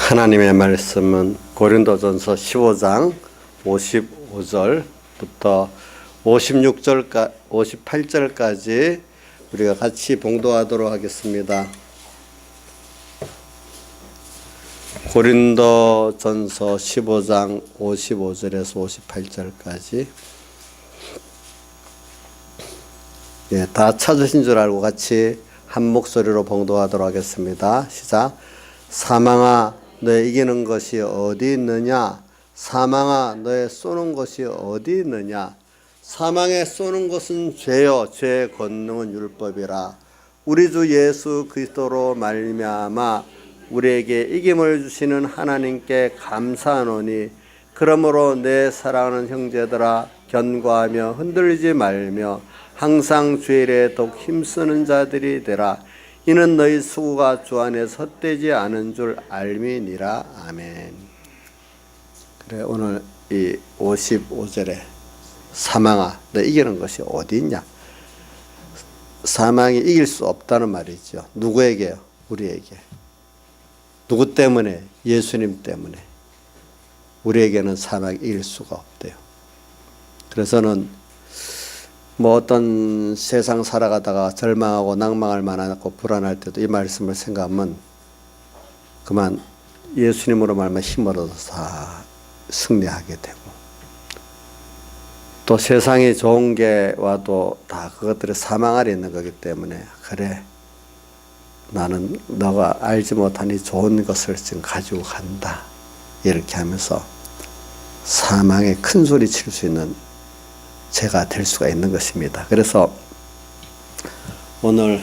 하나님의 말씀은 고린도전서 15장 55절부터 58절까지 우리가 같이 봉독하도록 하겠습니다. 고린도전서 15장 55절에서 58절까지 다 찾으신 줄 알고 같이 한 목소리로 봉독하도록 하겠습니다. 시작. 사망아 너의 이기는 것이 어디 있느냐? 사망아 너의 쏘는 것이 어디 있느냐? 사망에 쏘는 것은 죄요 죄의 권능은 율법이라. 우리 주 예수 그리스도로 말미암아 우리에게 이김을 주시는 하나님께 감사하노니, 그러므로 내 사랑하는 형제들아 견고하며 흔들리지 말며 항상 주 일에 더욱 힘쓰는 자들이 되라. 이는 너희 수고가 주 안에서 헛되지 않은 줄 알미니라. 아멘. 그래, 오늘 이 55절에 사망아 너 이기는 것이 어디 있냐? 사망이 이길 수 없다는 말이죠. 누구에게요? 우리에게. 누구 때문에? 예수님 때문에. 우리에게는 사망이 이길 수가 없대요. 그래서는 어떤 세상 살아가다가 절망하고 낭망할 만하고 불안할 때도 이 말씀을 생각하면 그만 예수님으로 말하면 힘을 얻어서 다 승리하게 되고, 또 세상이 좋은 게 와도 다 그것들이 사망 아래 있는 거기 때문에, 그래 나는 너가 알지 못한 이 좋은 것을 지금 가지고 간다 이렇게 하면서 사망에 큰 소리 칠 수 있는 제가 될 수가 있는 것입니다. 그래서 오늘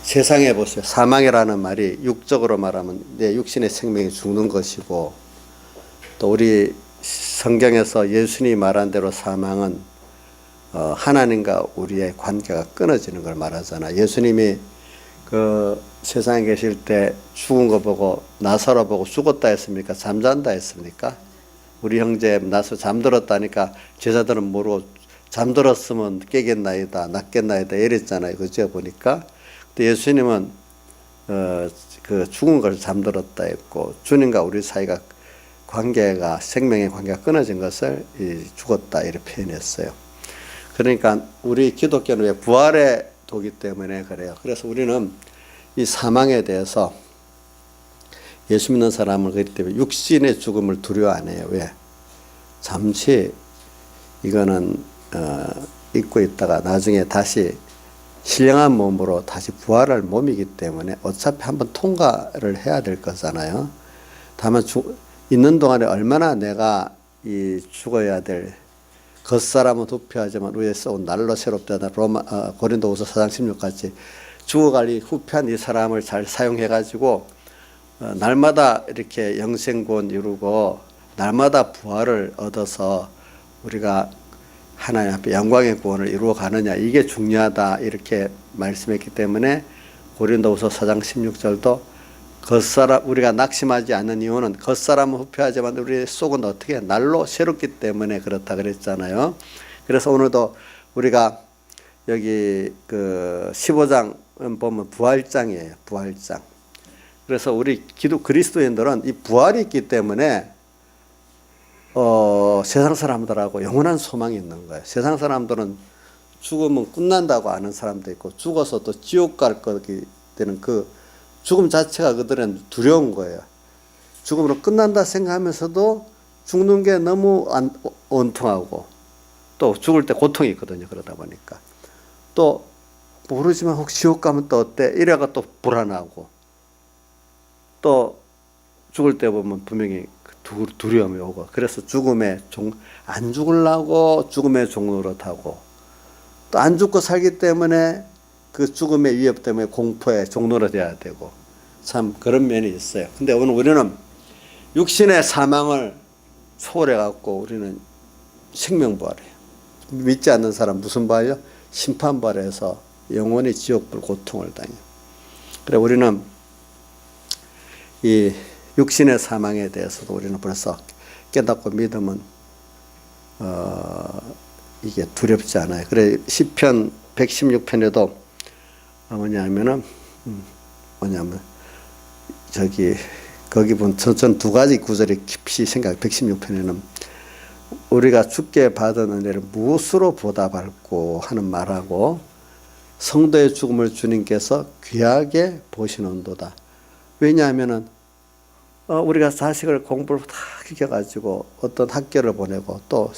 세상에 보세요. 사망이라는 말이 육적으로 말하면 내 육신의 생명이 죽는 것이고, 또 우리 성경에서 예수님이 말한 대로 사망은 하나님과 우리의 관계가 끊어지는 걸 말하잖아. 예수님이 그 세상에 계실 때 죽은 거 보고 나사로 보고 죽었다 했습니까? 잠잔다 했습니까? 우리 형제 나서 잠들었다니까 제자들은 모르고 잠들었으면 깨겠나이다 낫겠나이다 이랬잖아요. 그죠? 보니까. 근데 예수님은 그 죽은 걸 잠들었다 했고, 주님과 우리 사이가 관계가 생명의 관계가 끊어진 것을 죽었다 이렇게 표현했어요. 그러니까 우리 기독교는 왜 부활의 도기 때문에 그래요. 그래서 우리는 이 사망에 대해서 예수 믿는 사람은 그렇기 때문에 육신의 죽음을 두려워 안 해요. 왜? 잠시 이거는 잊고 있다가 나중에 다시 신령한 몸으로 다시 부활할 몸이기 때문에 어차피 한번 통과를 해야 될 거잖아요. 다만 있는 동안에 얼마나 내가 이 죽어야 될 겉사람은 후패하지만 위에 썩은 날로 새롭다. 고린도후서 4장 16까지 죽어갈 이 후패한 이 사람을 잘 사용해가지고 날마다 이렇게 영생구원 이루고 날마다 부활을 얻어서 우리가 하나님 앞에 영광의 구원을 이루어 가느냐, 이게 중요하다 이렇게 말씀했기 때문에 고린도후서 4장 16절도 겉사람, 우리가 낙심하지 않는 이유는 겉사람은 후패하지만 우리 속은 어떻게 날로 새롭기 때문에 그렇다 그랬잖아요. 그래서 오늘도 우리가 여기 그 15장 보면 부활장이에요. 부활장. 그래서 우리 그리스도인들은 이 부활이 있기 때문에 세상 사람들하고 영원한 소망이 있는 거예요. 세상 사람들은 죽으면 끝난다고 아는 사람도 있고, 죽어서 또 지옥 갈 거기 때는 그 죽음 자체가 그들은 두려운 거예요. 죽음으로 끝난다 생각하면서도 죽는 게 너무 온통하고, 또 죽을 때 고통이 있거든요. 그러다 보니까 또 모르지만 혹시 지옥 가면 또 어때? 이래가 또 불안하고, 또 죽을 때 보면 분명히 두려움이 오고, 그래서 안 죽으려고 죽음의 종노릇하고, 또 안 죽고 살기 때문에 그 죽음의 위협 때문에 공포에 종노릇해야 되고, 참 그런 면이 있어요. 근데 오늘 우리는 육신의 사망을 초월해 갖고 우리는 생명부활해요. 믿지 않는 사람 무슨 부활이요? 심판부활해서 영원히 지옥불 고통을 당해요. 그래, 우리는 이 육신의 사망에 대해서도 우리는 벌써 깨닫고 믿으면 이게 두렵지 않아요. 그래, 시편 116편에도 뭐냐면 저기 거기 보면 전 두 가지 구절이 깊이 생각, 116편에는 우리가 주께 받은 은혜를 무엇으로 보답할고 하는 말하고 성도의 죽음을 주님께서 귀하게 보시는도다. 왜냐하면은 우리가 자식을 공부를 다 시켜가지고 어떤 학교를 보내고 또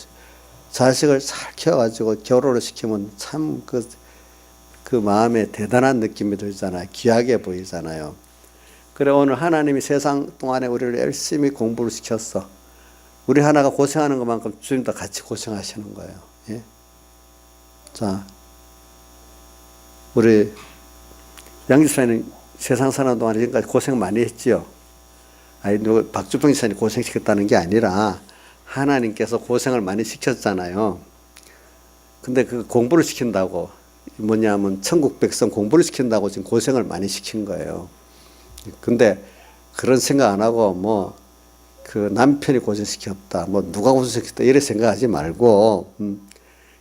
자식을 잘 키워가지고 결혼을 시키면 참 그 마음에 대단한 느낌이 들잖아요. 귀하게 보이잖아요. 그래 오늘 하나님이 세상 동안에 우리를 열심히 공부를 시켰어. 우리 하나가 고생하는 것만큼 주님도 같이 고생하시는 거예요. 예? 자, 우리 양지사님 세상 사는 동안에 지금까지 고생 많이 했지요. 아니, 박주평 지사님 고생시켰다는 게 아니라 하나님께서 고생을 많이 시켰잖아요. 근데 그 공부를 시킨다고 뭐냐면 천국 백성 공부를 시킨다고 지금 고생을 많이 시킨 거예요. 근데 그런 생각 안 하고 뭐 그 남편이 고생시켰다, 뭐 누가 고생시켰다 이래 생각하지 말고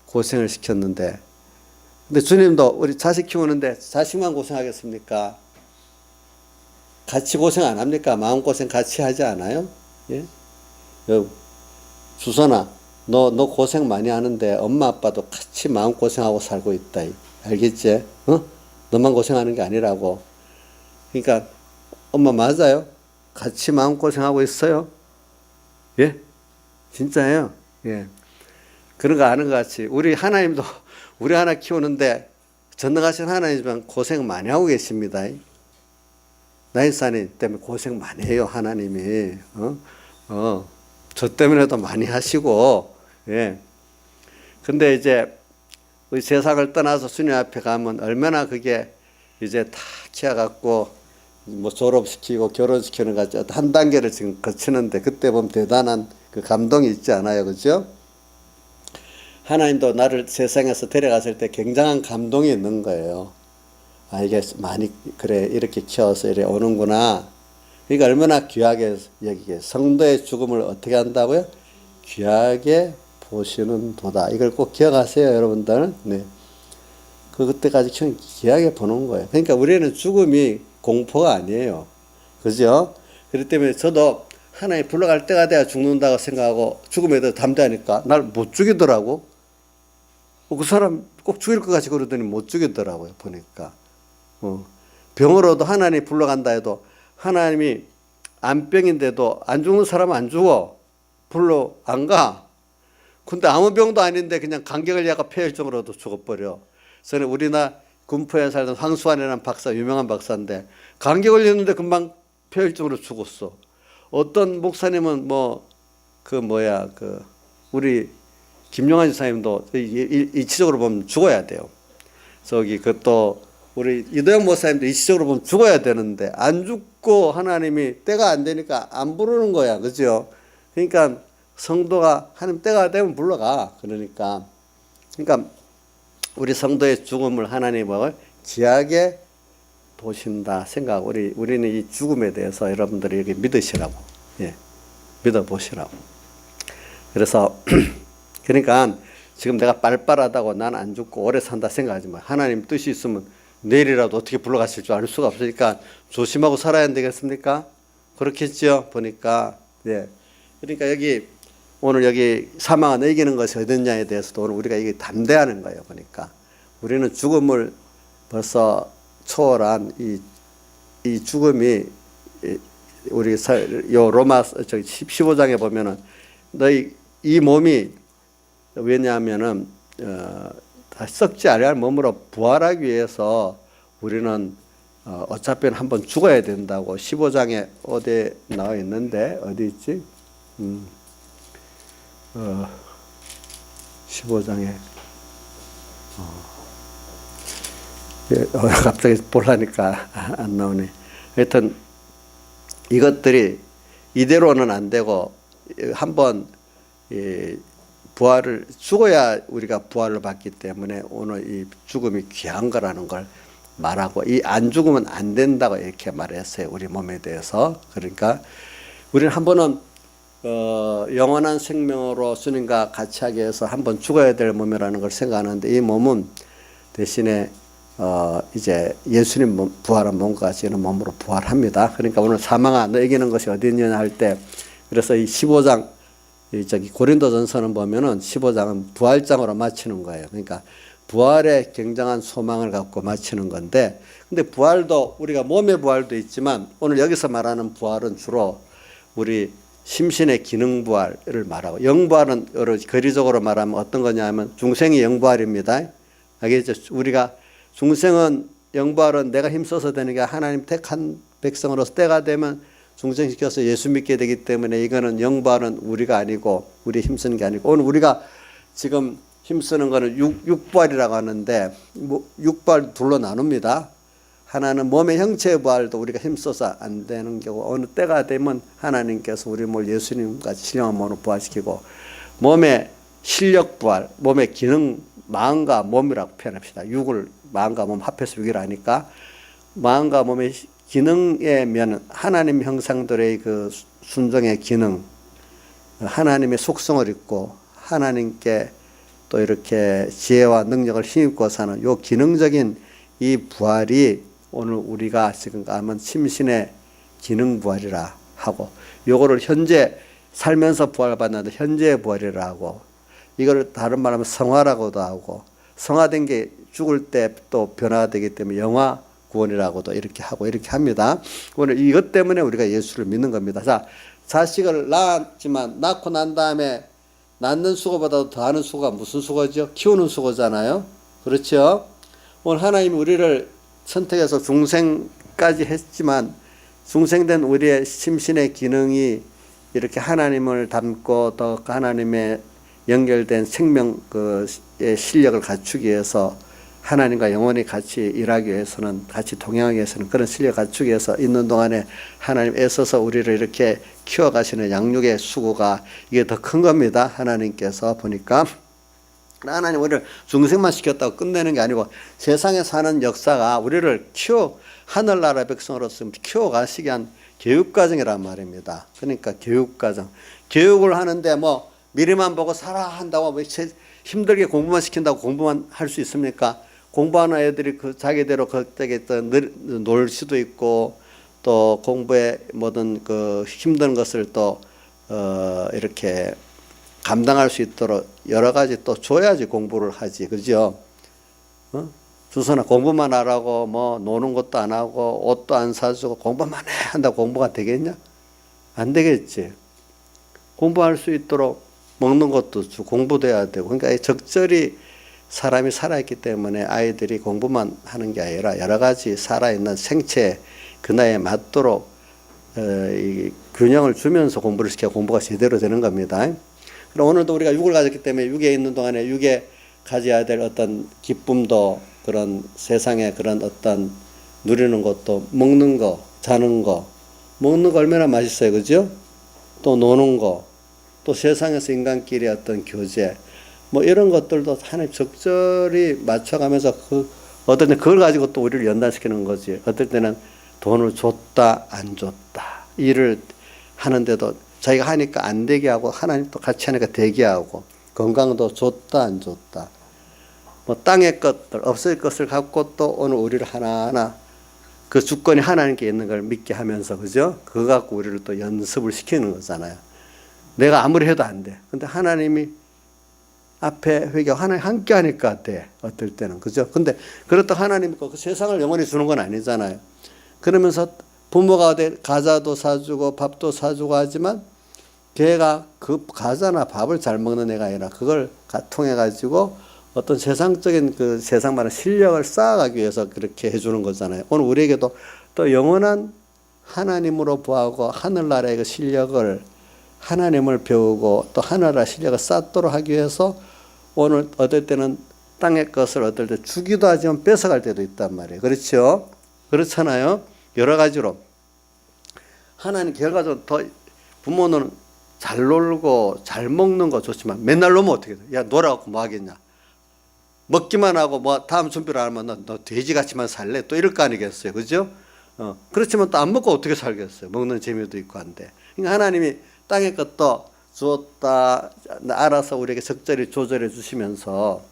고생을 시켰는데, 근데 주님도 우리 자식 키우는데 자식만 고생하겠습니까? 같이 고생 안 합니까? 마음고생 같이 하지 않아요? 예? 주선아, 너 고생 많이 하는데 엄마 아빠도 같이 마음고생하고 살고 있다. 알겠지? 너만 고생하는 게 아니라고. 그러니까 엄마 맞아요? 같이 마음고생하고 있어요? 예? 진짜예요? 예. 그런 거 아는 것 같이 우리 하나님도 우리 하나 키우는데 전능하신 하나님이지만 고생 많이 하고 계십니다. 나인사님 때문에 고생 많이 해요, 하나님이. 저 때문에도 많이 하시고, 예. 근데 이제 우리 세상을 떠나서 주님 앞에 가면 얼마나 그게 이제 다 키워갖고 뭐 졸업시키고 결혼시키는 같이 한 단계를 지금 거치는데 그때 보면 대단한 그 감동이 있지 않아요, 그죠? 하나님도 나를 세상에서 데려갔을 때 굉장한 감동이 있는 거예요. 아, 이게 많이, 그래, 이렇게 키워서 이래 오는구나. 그러니까 얼마나 귀하게 여기게. 성도의 죽음을 어떻게 한다고요? 귀하게 보시는 도다. 이걸 꼭 기억하세요, 여러분들. 네. 그때까지 귀하게 보는 거예요. 그러니까 우리는 죽음이 공포가 아니에요. 그죠? 그렇기 때문에 저도 하나님 불러갈 때가 돼야 죽는다고 생각하고 죽음에 대해서 담대하니까 날 못 죽이더라고. 그 사람 꼭 죽일 것 같이 그러더니 못 죽이더라고요, 보니까. 병으로도 하나님이 불러간다 해도 하나님이 안병인데도 안 죽는 사람은 안 죽어. 불러 안 가. 근데 아무 병도 아닌데 그냥 간격을 약간 폐혈증으로도 죽어버려. 저는 우리나라 군포에 살던 황수환이라는 박사, 유명한 박사인데 감기 걸렸는데 금방 폐혈증으로 죽었어. 어떤 목사님은 우리 김용환 지사님도 이치적으로 보면 죽어야 돼요. 또 우리 이도영 목사님도 이치적으로 보면 죽어야 되는데 안 죽고 하나님이 때가 안 되니까 안 부르는 거야, 그죠? 그러니까 성도가 하나님 때가 되면 불러가. 그러니까 우리 성도의 죽음을 하나님이 귀하게 보신다 생각. 우리는 이 죽음에 대해서 여러분들이 여기 믿으시라고, 예, 믿어보시라고. 그래서 그러니까 지금 내가 빨빨하다고 난 안 죽고 오래 산다 생각하지 마. 하나님 뜻이 있으면 내일이라도 어떻게 불러가실 줄 알 수가 없으니까 조심하고 살아야 되겠습니까? 그렇겠죠, 보니까. 예. 그러니까 오늘 여기 사망은 이기는 것이 어딨냐에 대해서도 오늘 우리가 이게 담대하는 거예요, 보니까. 우리는 죽음을 벌써 초월한 이 죽음이 우리 로마 15장에 보면은 너희 이 몸이 왜냐하면은 다 썩지 아니할 몸으로 부활하기 위해서 우리는 어차피는 한번 죽어야 된다고 15장에 어디에 나와 있는데 어디 있지? 15장에 갑자기 보려니까 안 나오네. 하여튼 이것들이 이대로는 안 되고 한번 부활을 죽어야 우리가 부활을 받기 때문에 오늘 이 죽음이 귀한 거라는 걸 말하고 이 안 죽으면 안 된다고 이렇게 말했어요, 우리 몸에 대해서. 그러니까 우리는 한 번은 영원한 생명으로 주님과 같이 하기 위해서 한번 죽어야 될 몸이라는 걸 생각하는데 이 몸은 대신에 이제 예수님 부활한 몸과 같이 이런 몸으로 부활합니다. 그러니까 오늘 사망아 너 이기는 것이 어디 있느냐 할 때, 그래서 이 15장 저기 고린도전서는 보면은 15장은 부활장으로 마치는 거예요. 그러니까 부활의 굉장한 소망을 갖고 마치는 건데, 근데 부활도 우리가 몸의 부활도 있지만 오늘 여기서 말하는 부활은 주로 우리 심신의 기능 부활을 말하고, 영부활은 여러 거리적으로 말하면 어떤 거냐면 중생이 영부활입니다. 알겠죠? 우리가 중생은 영부활은 내가 힘써서 되는 게 하나님 택한 백성으로서 때가 되면 중생시켜서 예수 믿게 되기 때문에 이거는 영부활은 우리가 아니고 우리 힘쓰는 게 아니고, 오늘 우리가 지금 힘쓰는 거는 육부활이라고 하는데, 육부활 둘로 나눕니다. 하나는 몸의 형체의 부활도 우리가 힘써서 안 되는 경우, 어느 때가 되면 하나님께서 우리 몸을 예수님같이 신령한 몸으로 부활시키고, 몸의 실력 부활, 몸의 기능, 마음과 몸이라고 표현합시다. 육을 마음과 몸 합해서 육이라 하니까, 마음과 몸의 기능의 면은 하나님 형상들의 그 순종의 기능, 하나님의 속성을 입고 하나님께 또 이렇게 지혜와 능력을 힘입고 사는 요 기능적인 이 부활이 오늘 우리가 지금 가면 심신의 기능 부활이라 하고, 요거를 현재 살면서 부활받는데 현재의 부활이라 하고, 이걸 다른 말하면 성화라고도 하고, 성화된 게 죽을 때 또 변화가 되기 때문에 영화 구원이라고도 이렇게 하고 이렇게 합니다. 오늘 이것 때문에 우리가 예수를 믿는 겁니다. 자, 자식을 낳았지만 낳고 난 다음에 낳는 수고보다도 더하는 수고가 무슨 수고죠? 키우는 수고잖아요. 그렇죠? 오늘 하나님이 우리를 선택해서 중생까지 했지만, 중생된 우리의 심신의 기능이 이렇게 하나님을 닮고 또 하나님의 연결된 생명의 실력을 갖추기 위해서, 하나님과 영원히 같이 일하기 위해서는, 같이 동행하기 위해서는 그런 실력을 갖추기 위해서 있는 동안에 하나님 애써서 우리를 이렇게 키워가시는 양육의 수고가 이게 더 큰 겁니다. 하나님께서 보니까 하나님 우리를 중생만 시켰다고 끝내는 게 아니고 세상에 사는 역사가 우리를 하늘나라 백성으로서 키워가시게 한 교육과정이란 말입니다. 그러니까 교육과정. 교육을 하는데 뭐 미리만 보고 살아 한다고 뭐 힘들게 공부만 시킨다고 공부만 할 수 있습니까? 공부하는 애들이 그 자기대로 그때에 놀 수도 있고, 또 공부에 모든 그 힘든 것을 또 이렇게 감당할 수 있도록 여러 가지 또 줘야지 공부를 하지, 그죠? 주선아 공부만 하라고 뭐 노는 것도 안 하고 옷도 안 사주고 공부만 해 한다고 공부가 되겠냐? 안 되겠지. 공부할 수 있도록 먹는 것도 주고 공부도 해야 되고, 그러니까 적절히 사람이 살아있기 때문에 아이들이 공부만 하는 게 아니라 여러 가지 살아있는 생체 그 나이에 맞도록 이 균형을 주면서 공부를 시켜야 공부가 제대로 되는 겁니다. 그럼 오늘도 우리가 육을 가졌기 때문에 육에 있는 동안에 육에 가져야 될 어떤 기쁨도, 그런 세상에 그런 어떤 누리는 것도, 먹는 거, 자는 거, 먹는 거 얼마나 맛있어요, 그죠? 또 노는 거, 또 세상에서 인간끼리 어떤 교제, 뭐 이런 것들도 하나님 적절히 맞춰가면서 어떨 때 그걸 가지고 또 우리를 연단시키는 거지. 어떨 때는 돈을 줬다 안 줬다 일을 하는데도 자기가 하니까 안 되게 하고, 하나님 또 같이 하니까 되게 하고, 건강도 줬다 안 줬다, 뭐 땅의 것들 없을 것을 갖고 또 오늘 우리를 하나하나 그 주권이 하나님께 있는 걸 믿게 하면서, 그죠? 그거 갖고 우리를 또 연습을 시키는 거잖아요. 내가 아무리 해도 안 돼. 근데 하나님이 앞에 회개하고 하나님 함께 하니까 돼. 어떨 때는. 그죠? 근데 그렇다고 하나님이 그 세상을 영원히 주는 건 아니잖아요. 그러면서 부모가 과자도 사주고 밥도 사주고 하지만 걔가 그 과자나 밥을 잘 먹는 애가 아니라 그걸 통해 가지고 어떤 세상적인 그 세상만의 실력을 쌓아가기 위해서 그렇게 해주는 거잖아요. 오늘 우리에게도 또 영원한 하나님으로 부하고 하늘나라의 그 실력을, 하나님을 배우고 또 하늘나라 실력을 쌓도록 하기 위해서 오늘 어떨 때는 땅의 것을 어떨 때 주기도 하지만 뺏어갈 때도 있단 말이에요. 그렇죠? 그렇잖아요. 여러 가지로 하나님 결과적으로 더 부모는 잘 놀고 잘 먹는 거 좋지만 맨날 놀면 어떻게 돼? 야 놀아갖고 뭐 하겠냐? 먹기만 하고 뭐 다음 준비를 안 하면 너 돼지같이만 살래? 또 이럴 거 아니겠어요? 그죠? 그렇지만 또 안 먹고 어떻게 살겠어요? 먹는 재미도 있고 한데. 그러니까 하나님이 땅의 것도 주었다 알아서 우리에게 적절히 조절해 주시면서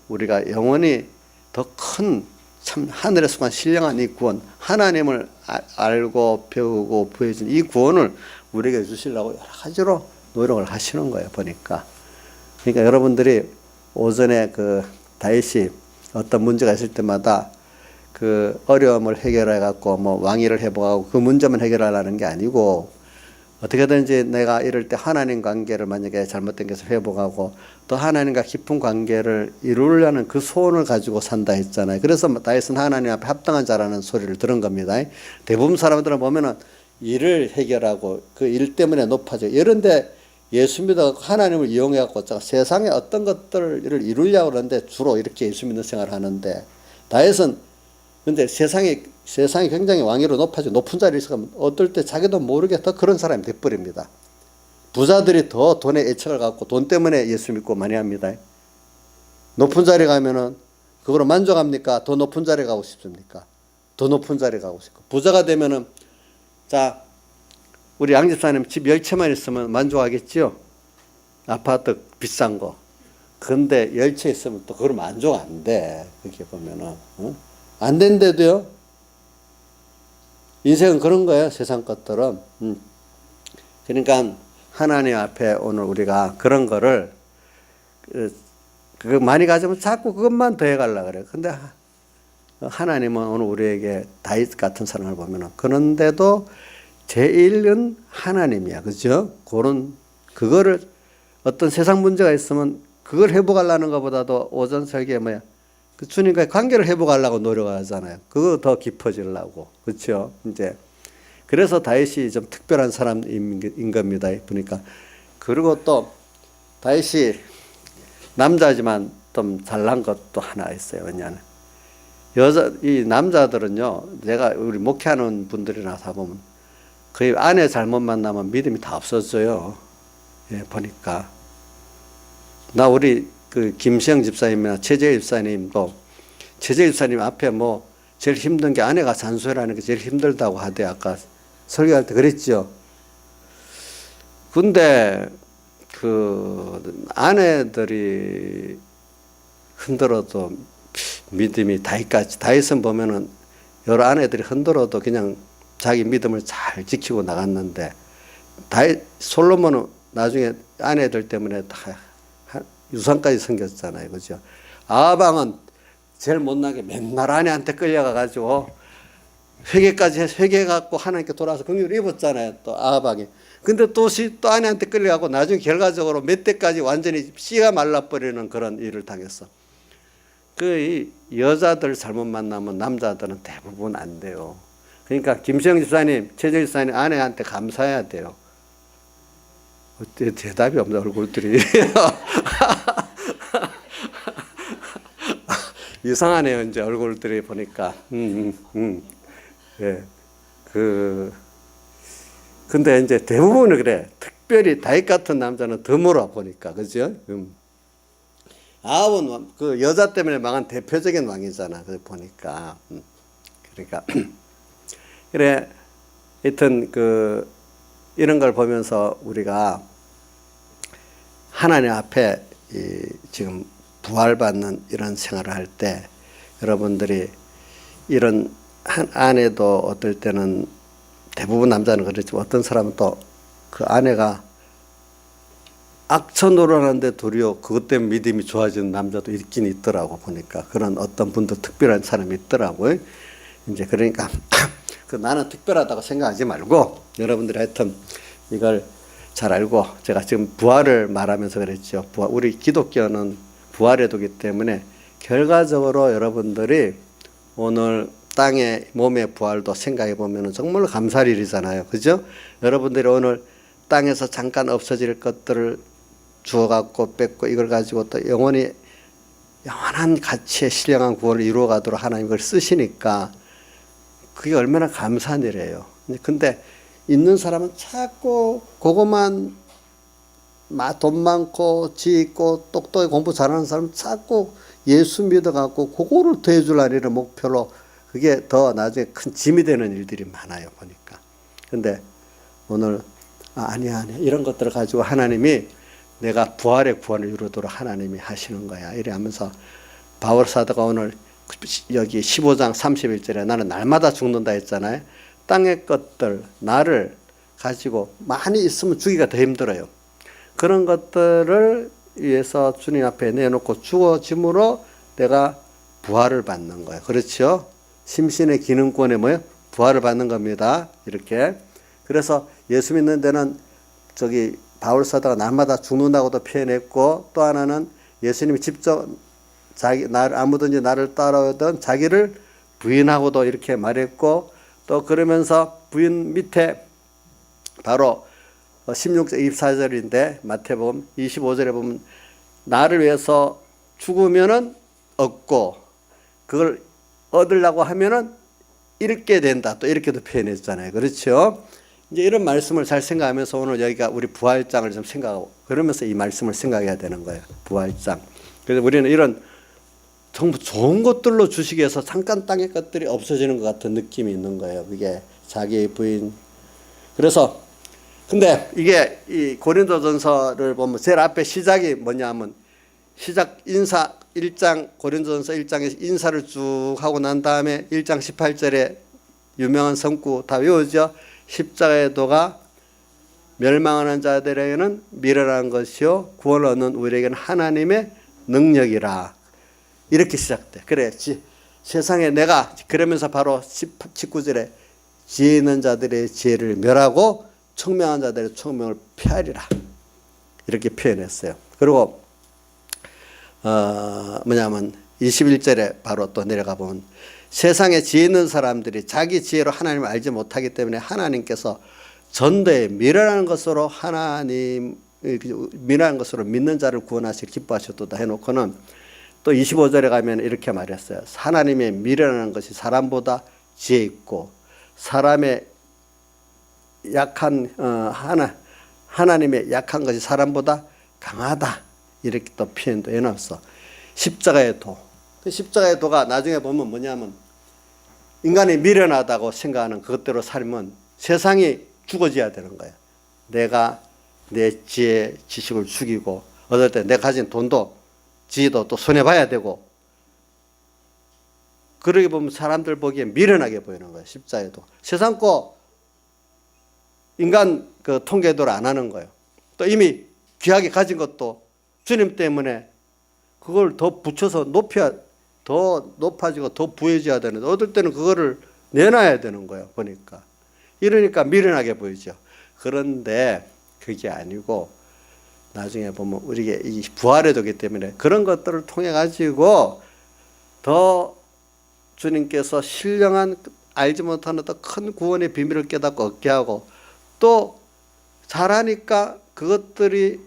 우리가 영원히 더 큰 참 하늘에서 간 신령한 이 구원, 하나님을 알고 배우고 부해진 이 구원을 우리에게 주시려고 여러 가지로 노력을 하시는 거예요, 보니까. 그러니까 여러분들이 오전에 그 다윗이 어떤 문제가 있을 때마다 그 어려움을 해결해 갖고 뭐 왕위를 회복하고 그 문제만 해결하려는 게 아니고, 어떻게든지 내가 이럴 때 하나님 관계를 만약에 잘못된 것을 회복하고 또 하나님과 깊은 관계를 이루려는 그 소원을 가지고 산다 했잖아요. 그래서 다윗은 하나님 앞에 합당한 자라는 소리를 들은 겁니다. 대부분 사람들은 보면은 일을 해결하고 그 일 때문에 높아져. 이런데 예수 믿어 하나님을 이용해 갖고 세상에 어떤 것들을 이루려고 그러는데 주로 이렇게 예수 믿는 생활을 하는데, 다윗은 근데 세상이 굉장히 왕위로 높아져 높은 자리에 있으면 어떨 때 자기도 모르게 더 그런 사람이 돼버립니다. 부자들이 더 돈에 애착을 갖고 돈 때문에 예수 믿고 많이 합니다. 높은 자리에 가면은 그거로 만족합니까? 더 높은 자리에 가고 싶습니까? 더 높은 자리에 가고 싶고. 부자가 되면은, 자, 우리 양집사님 집 10채만 있으면 만족하겠지요? 아파트 비싼 거. 근데 10채 있으면 또 그걸 만족 안 돼. 그렇게 보면은. 안 된대도요. 인생은 그런 거예요. 세상 것들은. 그러니까 하나님 앞에 오늘 우리가 그런 거를 그거 많이 가지면 자꾸 그것만 더해가려고 그래요. 근데 하나님은 오늘 우리에게 다윗 같은 사람을 보면은, 그런데도 제일은 하나님이야. 그죠? 그거를 어떤 세상 문제가 있으면 그걸 회복하려는 것보다도 오전 설교에 그 주님과의 관계를 회복하려고 노력하잖아요. 그거 더 깊어지려고. 그렇죠? 이제 그래서 다윗이 좀 특별한 사람인 겁니다. 보니까. 그리고 또 다윗이 남자지만 좀 잘난 것도 하나 있어요. 왜냐하면 이 남자들은요, 내가 우리 목회하는 분들이나 다 보면 거의 아내 잘못 만나면 믿음이 다 없어져요. 예, 보니까. 우리 그 김시영 집사님이나 최재일 집사님도, 최재일 집사님 앞에 제일 힘든 게 아내가 잔소리하는 게 제일 힘들다고 하대. 아까 설교할 때 그랬죠. 근데 그 아내들이 흔들어도 믿음이 다윗은 보면은 여러 아내들이 흔들어도 그냥 자기 믿음을 잘 지키고 나갔는데, 솔로몬은 나중에 아내들 때문에 다 유산까지 생겼잖아요. 그죠? 아합왕은 제일 못나게 맨날 아내한테 끌려가가지고 회개해갖고 하나님께 돌아와서 긍휼을 입었잖아요. 또 아합왕이. 근데 또 아내한테 끌려가고 나중에 결과적으로 몇 대까지 완전히 씨가 말라버리는 그런 일을 당했어. 이 여자들 잘못 만나면 남자들은 대부분 안 돼요. 그러니까 김시영 집사님, 최재 집사님 아내한테 감사해야 돼요. 대답이 없는 얼굴들이. 이상하네요, 이제 얼굴들이 보니까. 예. 근데 이제 대부분은 그래. 특별히 다윗 같은 남자는 드물어 보니까. 그죠? 아합은 그 여자 때문에 망한 대표적인 왕이잖아. 그 보니까. 그러니까. 그래. 하여튼 이런 걸 보면서 우리가 하나님 앞에 지금 부활받는 이런 생활을 할 때 여러분들이 이런 한 아내도 어떨 때는, 대부분 남자는 그렇지만 어떤 사람은 또 그 아내가 악처 노릇하는데 도리어 그것 때문에 믿음이 좋아지는 남자도 있긴 있더라고. 보니까 그런 어떤 분도 특별한 사람이 있더라고요. 이제 그러니까 나는 특별하다고 생각하지 말고 여러분들이 하여튼 이걸 잘 알고, 제가 지금 부활을 말하면서 그랬죠. 우리 기독교는 부활의 도기 때문에 결과적으로 여러분들이 오늘 땅의 몸의 부활도 생각해 보면 정말 감사할 일이잖아요. 그죠? 여러분들이 오늘 땅에서 잠깐 없어질 것들을 주워갖고 뺏고 이걸 가지고 또 영원한 가치의 신령한 구원을 이루어가도록 하나님 그걸 쓰시니까 그게 얼마나 감사한 일이에요. 근데 있는 사람은 자꾸 그것만 돈 많고 지 있고 똑똑히 공부 잘하는 사람은 자꾸 예수 믿어갖고 그거를 더해주려는 목표로 그게 더 나중에 큰 짐이 되는 일들이 많아요. 보니까. 근데 오늘 아니야 이런 것들을 가지고 하나님이 내가 부활의 구원을 이루도록 하나님이 하시는 거야. 이래 하면서 바울 사도가 오늘 여기 15장 31절에 나는 날마다 죽는다 했잖아요. 땅의 것들, 나를 가지고 많이 있으면 주기가 더 힘들어요. 그런 것들을 위해서 주님 앞에 내놓고 죽어짐으로 내가 부활을 받는 거예요. 그렇죠? 심신의 기능권에 뭐예요? 부활을 받는 겁니다. 이렇게. 그래서 예수 믿는 데는 저기 바울 사도가 날마다 죽는다고도 표현했고, 또 하나는 예수님이 직접 아무든지 나를 따라오던 자기를 부인하고도 이렇게 말했고, 또 그러면서 부인 밑에 바로 16절 24절인데 마태복음 25절에 보면 나를 위해서 죽으면은 얻고 그걸 얻으려고 하면은 잃게 된다. 또 이렇게도 표현했잖아요. 그렇죠? 이제 이런 말씀을 잘 생각하면서 오늘 여기가 우리 부활장을 좀 생각하고 그러면서 이 말씀을 생각해야 되는 거예요. 부활장. 그래서 우리는 이런 정말 좋은 것들로 주시기 위해서 잠깐 땅의 것들이 없어지는 것 같은 느낌이 있는 거예요. 그게 자기의 부인. 그래서 근데 이게 이 고린도전서를 보면 제일 앞에 시작이 뭐냐면 시작 인사 1장 고린도전서 1장에서 인사를 쭉 하고 난 다음에 1장 18절에 유명한 성구 다 외우죠. 십자가의 도가 멸망하는 자들에게는 미련한 것이요 구원을 얻는 우리에게는 하나님의 능력이라. 이렇게 시작돼. 그래 세상에 내가 그러면서 바로 19절에 지혜 있는 자들의 지혜를 멸하고 청명한 자들의 청명을 폐하리라. 이렇게 표현했어요. 그리고 뭐냐면 21절에 바로 또 내려가 보면 세상에 지혜 있는 사람들이 자기 지혜로 하나님을 알지 못하기 때문에 하나님께서 전도에 미련한 것으로 미련한 것으로 믿는 자를 구원하시길 기뻐하셨도다 해놓고는 또 25절에 가면 이렇게 말했어요. 하나님의 미련한 것이 사람보다 지혜 있고 사람의 약한 하나님의 약한 것이 사람보다 강하다. 이렇게 또 표현도 해놨어. 십자가의 도. 십자가의 도가 나중에 보면 뭐냐면 인간이 미련하다고 생각하는 그것대로 살면 세상이 죽어져야 되는 거야. 내가 내 지혜, 지식을 죽이고 어떨 때 내가 가진 돈도 지혜도 또 손해봐야 되고 그러게 보면 사람들 보기에 미련하게 보이는 거예요. 십자가의 도. 세상 거 인간 그 통계도를 안 하는 거예요. 또 이미 귀하게 가진 것도 주님 때문에 그걸 더 붙여서 더 높아지고 더 부해져야 되는데 어떨 때는 그거를 내놔야 되는 거예요. 보니까. 이러니까 미련하게 보이죠. 그런데 그게 아니고 나중에 보면 우리에게 이 부활의 도기 때문에 그런 것들을 통해 가지고 더 주님께서 신령한 알지 못하는 더 큰 구원의 비밀을 깨닫고 얻게 하고 또 잘하니까 그것들이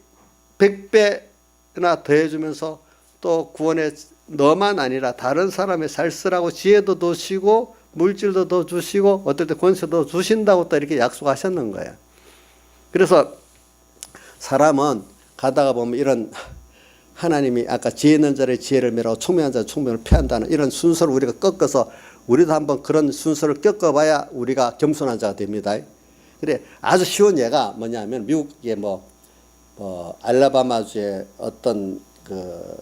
100배나 더해주면서 또 구원에 너만 아니라 다른 사람의 살쓰라고 지혜도 더 주시고 물질도 더 주시고 어떨 때 권세도 주신다고 또 이렇게 약속하셨는 거예요. 그래서 사람은 가다가 보면 이런 하나님이 아까 지혜 있는 자의 지혜를 멸하고 총명한 자의 총명을 폐한다는 이런 순서를 우리가 꺾어서 우리도 한번 그런 순서를 겪어봐야 우리가 겸손한 자가 됩니다. 그래 아주 쉬운 예가 뭐냐면 미국의 알라바마주의 어떤 그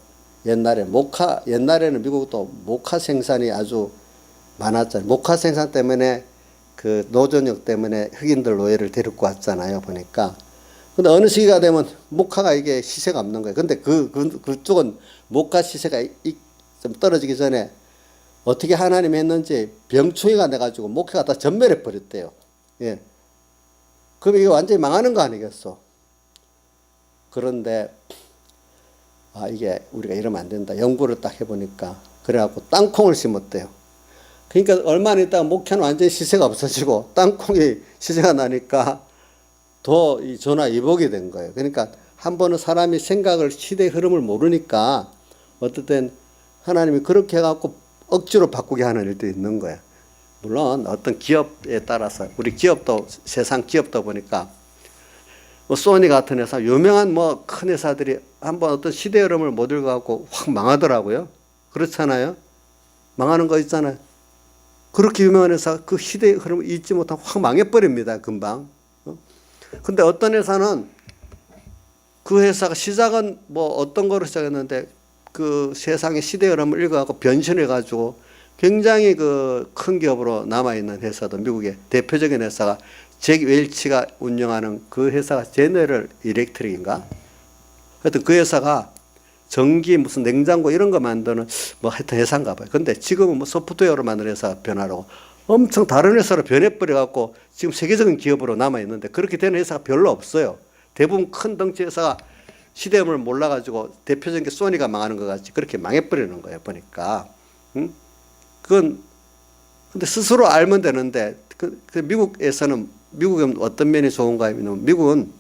옛날에는 미국도 모카 생산이 아주 많았잖아요. 모카 생산 때문에 그 노전역 때문에 흑인들 노예를 데리고 왔잖아요. 보니까. 근데 어느 시기가 되면 모카가 이게 시세가 없는 거예요. 근데 그쪽은 모카 시세가 좀 떨어지기 전에 어떻게 하나님이 했는지 병충해가 내가지고 모카가 다 전멸해 버렸대요. 예. 그럼 이게 완전히 망하는 거 아니겠어? 그런데 이게 우리가 이러면 안 된다. 연구를 딱 해보니까 그래갖고 땅콩을 심었대요. 그러니까 얼마 안 있다가 목회는 완전히 시세가 없어지고 땅콩이 시세가 나니까 더 이 전화위복이 된 거예요. 그러니까 한 번은 사람이 생각을 시대의 흐름을 모르니까 어떨 땐 하나님이 그렇게 해갖고 억지로 바꾸게 하는 일도 있는 거예요. 물론 어떤 기업에 따라서 우리 기업도 세상 기업도 보니까 소니 같은 회사 유명한 큰 회사들이 한번 어떤 시대 흐름을 못 읽어갖고 확 망하더라고요. 그렇잖아요. 망하는 거 있잖아요. 그렇게 유명한 회사 그 시대 흐름을 잊지 못하고 확 망해버립니다. 금방. 근데 어떤 회사는 그 회사가 시작은 어떤 거로 시작했는데 그 세상의 시대 흐름을 읽어갖고 변신해가지고 굉장히 그 큰 기업으로 남아있는 회사도 미국의 대표적인 회사가 잭 웰치가 운영하는 그 회사가 제너럴 일렉트릭인가? 하여튼 그 회사가 전기 무슨 냉장고 이런 거 만드는 뭐 하여튼 회사인가 봐요. 근데 지금은 뭐 소프트웨어로 만드는 회사가 변화라고 엄청 다른 회사로 변해버려갖고 지금 세계적인 기업으로 남아있는데 그렇게 되는 회사가 별로 없어요. 대부분 큰 덩치 회사가 시대음을 몰라가지고 대표적인 게 소니가 망하는 것 같이 그렇게 망해버리는 거예요. 보니까. 응? 그건 근데 스스로 알면 되는데 그 미국에서는 미국은 어떤 면이 좋은가 하면 미국은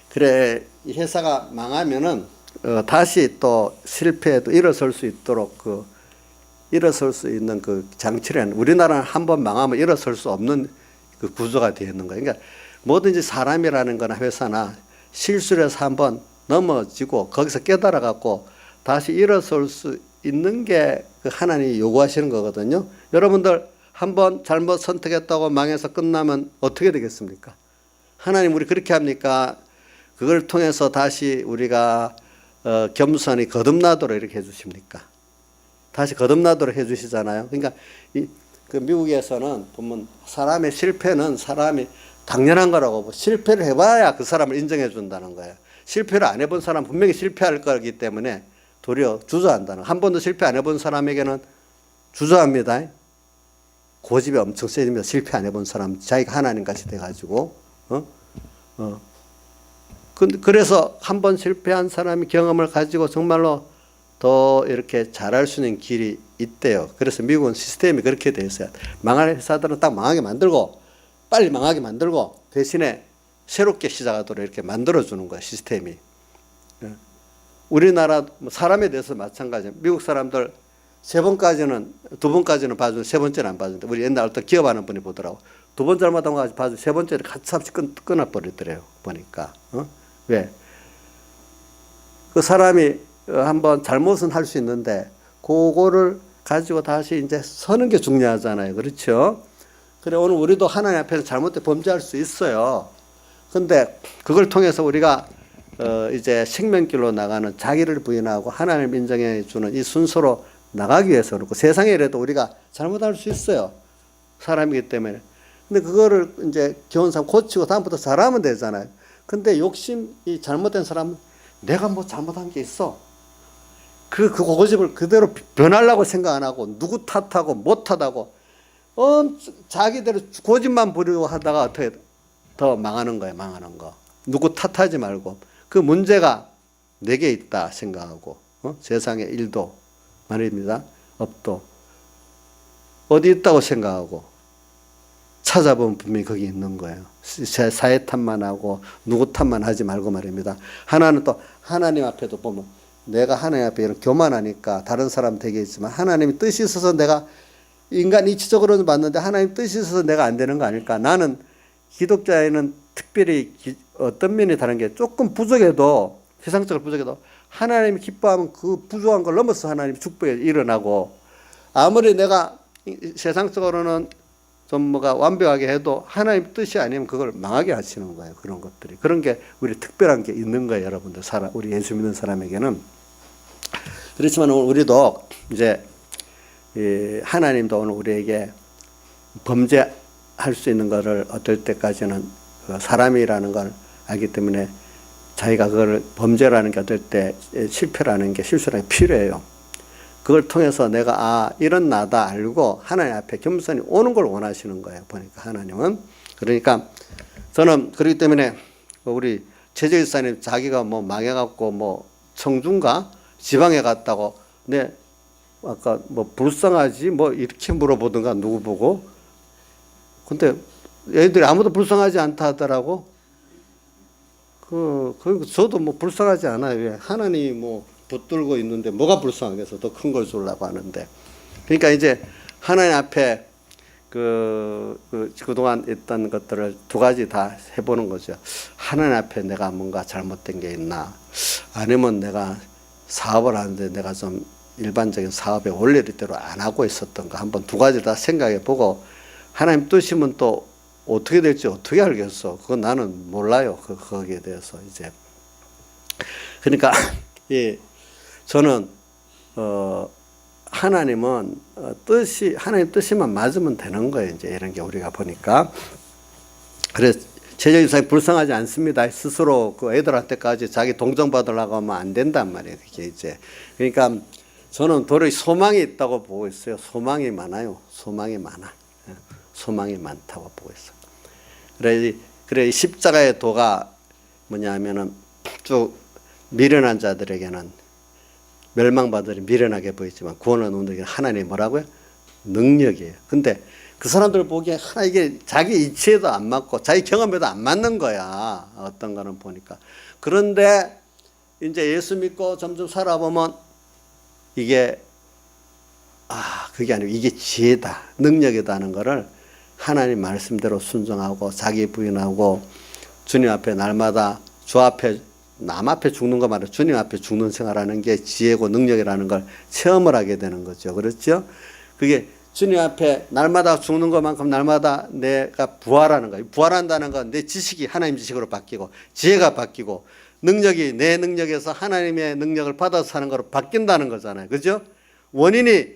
그래 이 회사가 망하면은 다시 또 실패해도 일어설 수 있도록 그 일어설 수 있는 그 장치라는 우리나라는 한번 망하면 일어설 수 없는 그 구조가 되어 있는 거예요. 그러니까 뭐든지 사람이라는 거나 회사나 실수를 해서 한번 넘어지고 거기서 깨달아 갖고 다시 일어설 수 있는 게 그 하나님이 요구하시는 거거든요. 여러분들 한번 잘못 선택했다고 망해서 끝나면 어떻게 되겠습니까? 하나님 우리 그렇게 합니까? 그걸 통해서 다시 우리가 겸손히 거듭나도록 이렇게 해주십니까? 다시 거듭나도록 해주시잖아요. 그러니까 그 미국에서는 보면 사람의 실패는 사람이 당연한 거라고 실패를 해봐야 그 사람을 인정해 준다는 거예요. 실패를 안 해본 사람 분명히 실패할 거기 때문에 도리어 주저한다는 한 번도 실패 안 해본 사람에게는 주저합니다. 고집이 엄청 세집니다. 실패 안 해본 사람 자기가 하나님같이 돼가지고 그래서 한 번 실패한 사람이 경험을 가지고 정말로 더 이렇게 잘할 수 있는 길이 있대요. 그래서 미국은 시스템이 그렇게 돼 있어요. 망할 회사들은 딱 망하게 만들고 빨리 망하게 만들고 대신에 새롭게 시작하도록 이렇게 만들어주는 거야 시스템이. 우리나라 사람에 대해서 마찬가지예요. 미국 사람들 두 번까지는 봐주는데 세 번째는 안 봐주는데 우리 옛날 어떤 기업하는 분이 보더라고. 두 번 잘못한 거 봐주고 세 번째를 가차없이 끊어버리더래요. 보니까. 왜? 그 사람이 한번 잘못은 할 수 있는데 그거를 가지고 다시 이제 서는 게 중요하잖아요. 그렇죠? 그래 오늘 우리도 하나님 앞에서 잘못돼 범죄할 수 있어요. 근데 그걸 통해서 우리가 이제 생명길로 나가는 자기를 부인하고 하나님을 인정해 주는 이 순서로 나가기 위해서 그렇고 세상에라도 우리가 잘못할 수 있어요. 사람이기 때문에. 근데 그거를 이제 교훈상 고치고 다음부터 잘하면 되잖아요. 근데 욕심이 잘못된 사람은 내가 뭐 잘못한 게 있어. 그 고집을 그대로 변하려고 생각 안 하고 누구 탓하고 못하다고 자기대로 고집만 부리고 하다가 어떻게 더 망하는 거예요. 망하는 거. 누구 탓하지 말고 그 문제가 내게 있다 생각하고 세상의 일도 말입니다. 업도 어디 있다고 생각하고 찾아보면 분명히 거기 있는 거예요. 사회 탓만 하고 누구 탓만 하지 말고 말입니다. 하나는 또 하나님 앞에도 보면 내가 하나님 앞에 이런 교만하니까 다른 사람 되겠지만 하나님이 뜻이 있어서 내가 인간 이치적으로는 봤는데 하나님 뜻이 있어서 내가 안 되는 거 아닐까. 나는 기독자에는 특별히 어떤 면이 다른 게 조금 부족해도 세상적으로 부족해도 하나님이 기뻐하면 그 부족한 걸 넘어서 하나님 축복이 일어나고 아무리 내가 세상적으로는 좀 뭐가 완벽하게 해도 하나님 뜻이 아니면 그걸 망하게 하시는 거예요. 그런 것들이. 그런 게 우리 특별한 게 있는 거예요. 여러분들 우리 예수 믿는 사람에게는. 그렇지만 오늘 우리도 이제 하나님도 오늘 우리에게 범죄할 수 있는 것을 어떨 때까지는 사람이라는 걸 알기 때문에 자기가 그걸 범죄라는 게 어떨 때 실패라는 게 실수라는 게 필요해요. 그걸 통해서 내가 이런 나다 알고 하나님 앞에 겸손히 오는 걸 원하시는 거예요. 보니까 하나님은. 그러니까 저는 그렇기 때문에 우리 최재일사님 자기가 뭐 망해갖고 뭐 청중가 지방에 갔다고 아까 뭐 불쌍하지 뭐 이렇게 물어보던가 누구 보고 근데 얘들이 아무도 불쌍하지 않다 하더라고. 저도 뭐 불쌍하지 않아요. 왜? 하나님이 뭐 붙들고 있는데 뭐가 불쌍하겠어. 더 큰 걸 주려고 하는데. 그러니까 이제 하나님 앞에 그동안 있던 것들을 두 가지 다 해보는 거죠. 하나님 앞에 내가 뭔가 잘못된 게 있나. 아니면 내가 사업을 하는데 내가 좀 일반적인 사업의 원리대로 안 하고 있었던가. 한번 두 가지 다 생각해 보고 하나님 뜻이면 또 어떻게 될지 어떻게 알겠어. 그건 나는 몰라요. 거기에 대해서 이제. 그러니까 저는 하나님은 하나님 뜻이만 맞으면 되는 거예요. 이제 이런 게 우리가 보니까. 그래서 제자유상이 불쌍하지 않습니다. 스스로 그 애들한테까지 자기 동정받으려고 하면 안 된단 말이에요. 그게 이제. 그러니까 저는 도리어 소망이 있다고 보고 있어요. 소망이 많아요. 소망이 많아. 소망이 많다고 보고 있어요. 그래 이 십자가의 도가 뭐냐면은 쭉 미련한 자들에게는 멸망받으리 미련하게 보이지만 구원을 얻는 게 하나님의 뭐라고요? 능력이에요. 근데 그 사람들 보기에 하나 이게 자기 이치에도 안 맞고 자기 경험에도 안 맞는 거야. 어떤 거는 보니까. 그런데 이제 예수 믿고 점점 살아보면 이게 그게 아니고 이게 지혜다, 능력이다 하는 거를 하나님 말씀대로 순종하고 자기 부인하고 주님 앞에 날마다 주 앞에 남 앞에 죽는 거 말이에요. 주님 앞에 죽는 생활하는 게 지혜고 능력이라는 걸 체험을 하게 되는 거죠. 그렇죠? 그게 주님 앞에 날마다 죽는 것만큼 날마다 내가 부활하는 거예요. 부활한다는 건 내 지식이 하나님 지식으로 바뀌고 지혜가 바뀌고 능력이 내 능력에서 하나님의 능력을 받아서 사는 거로 바뀐다는 거잖아요. 그죠? 원인이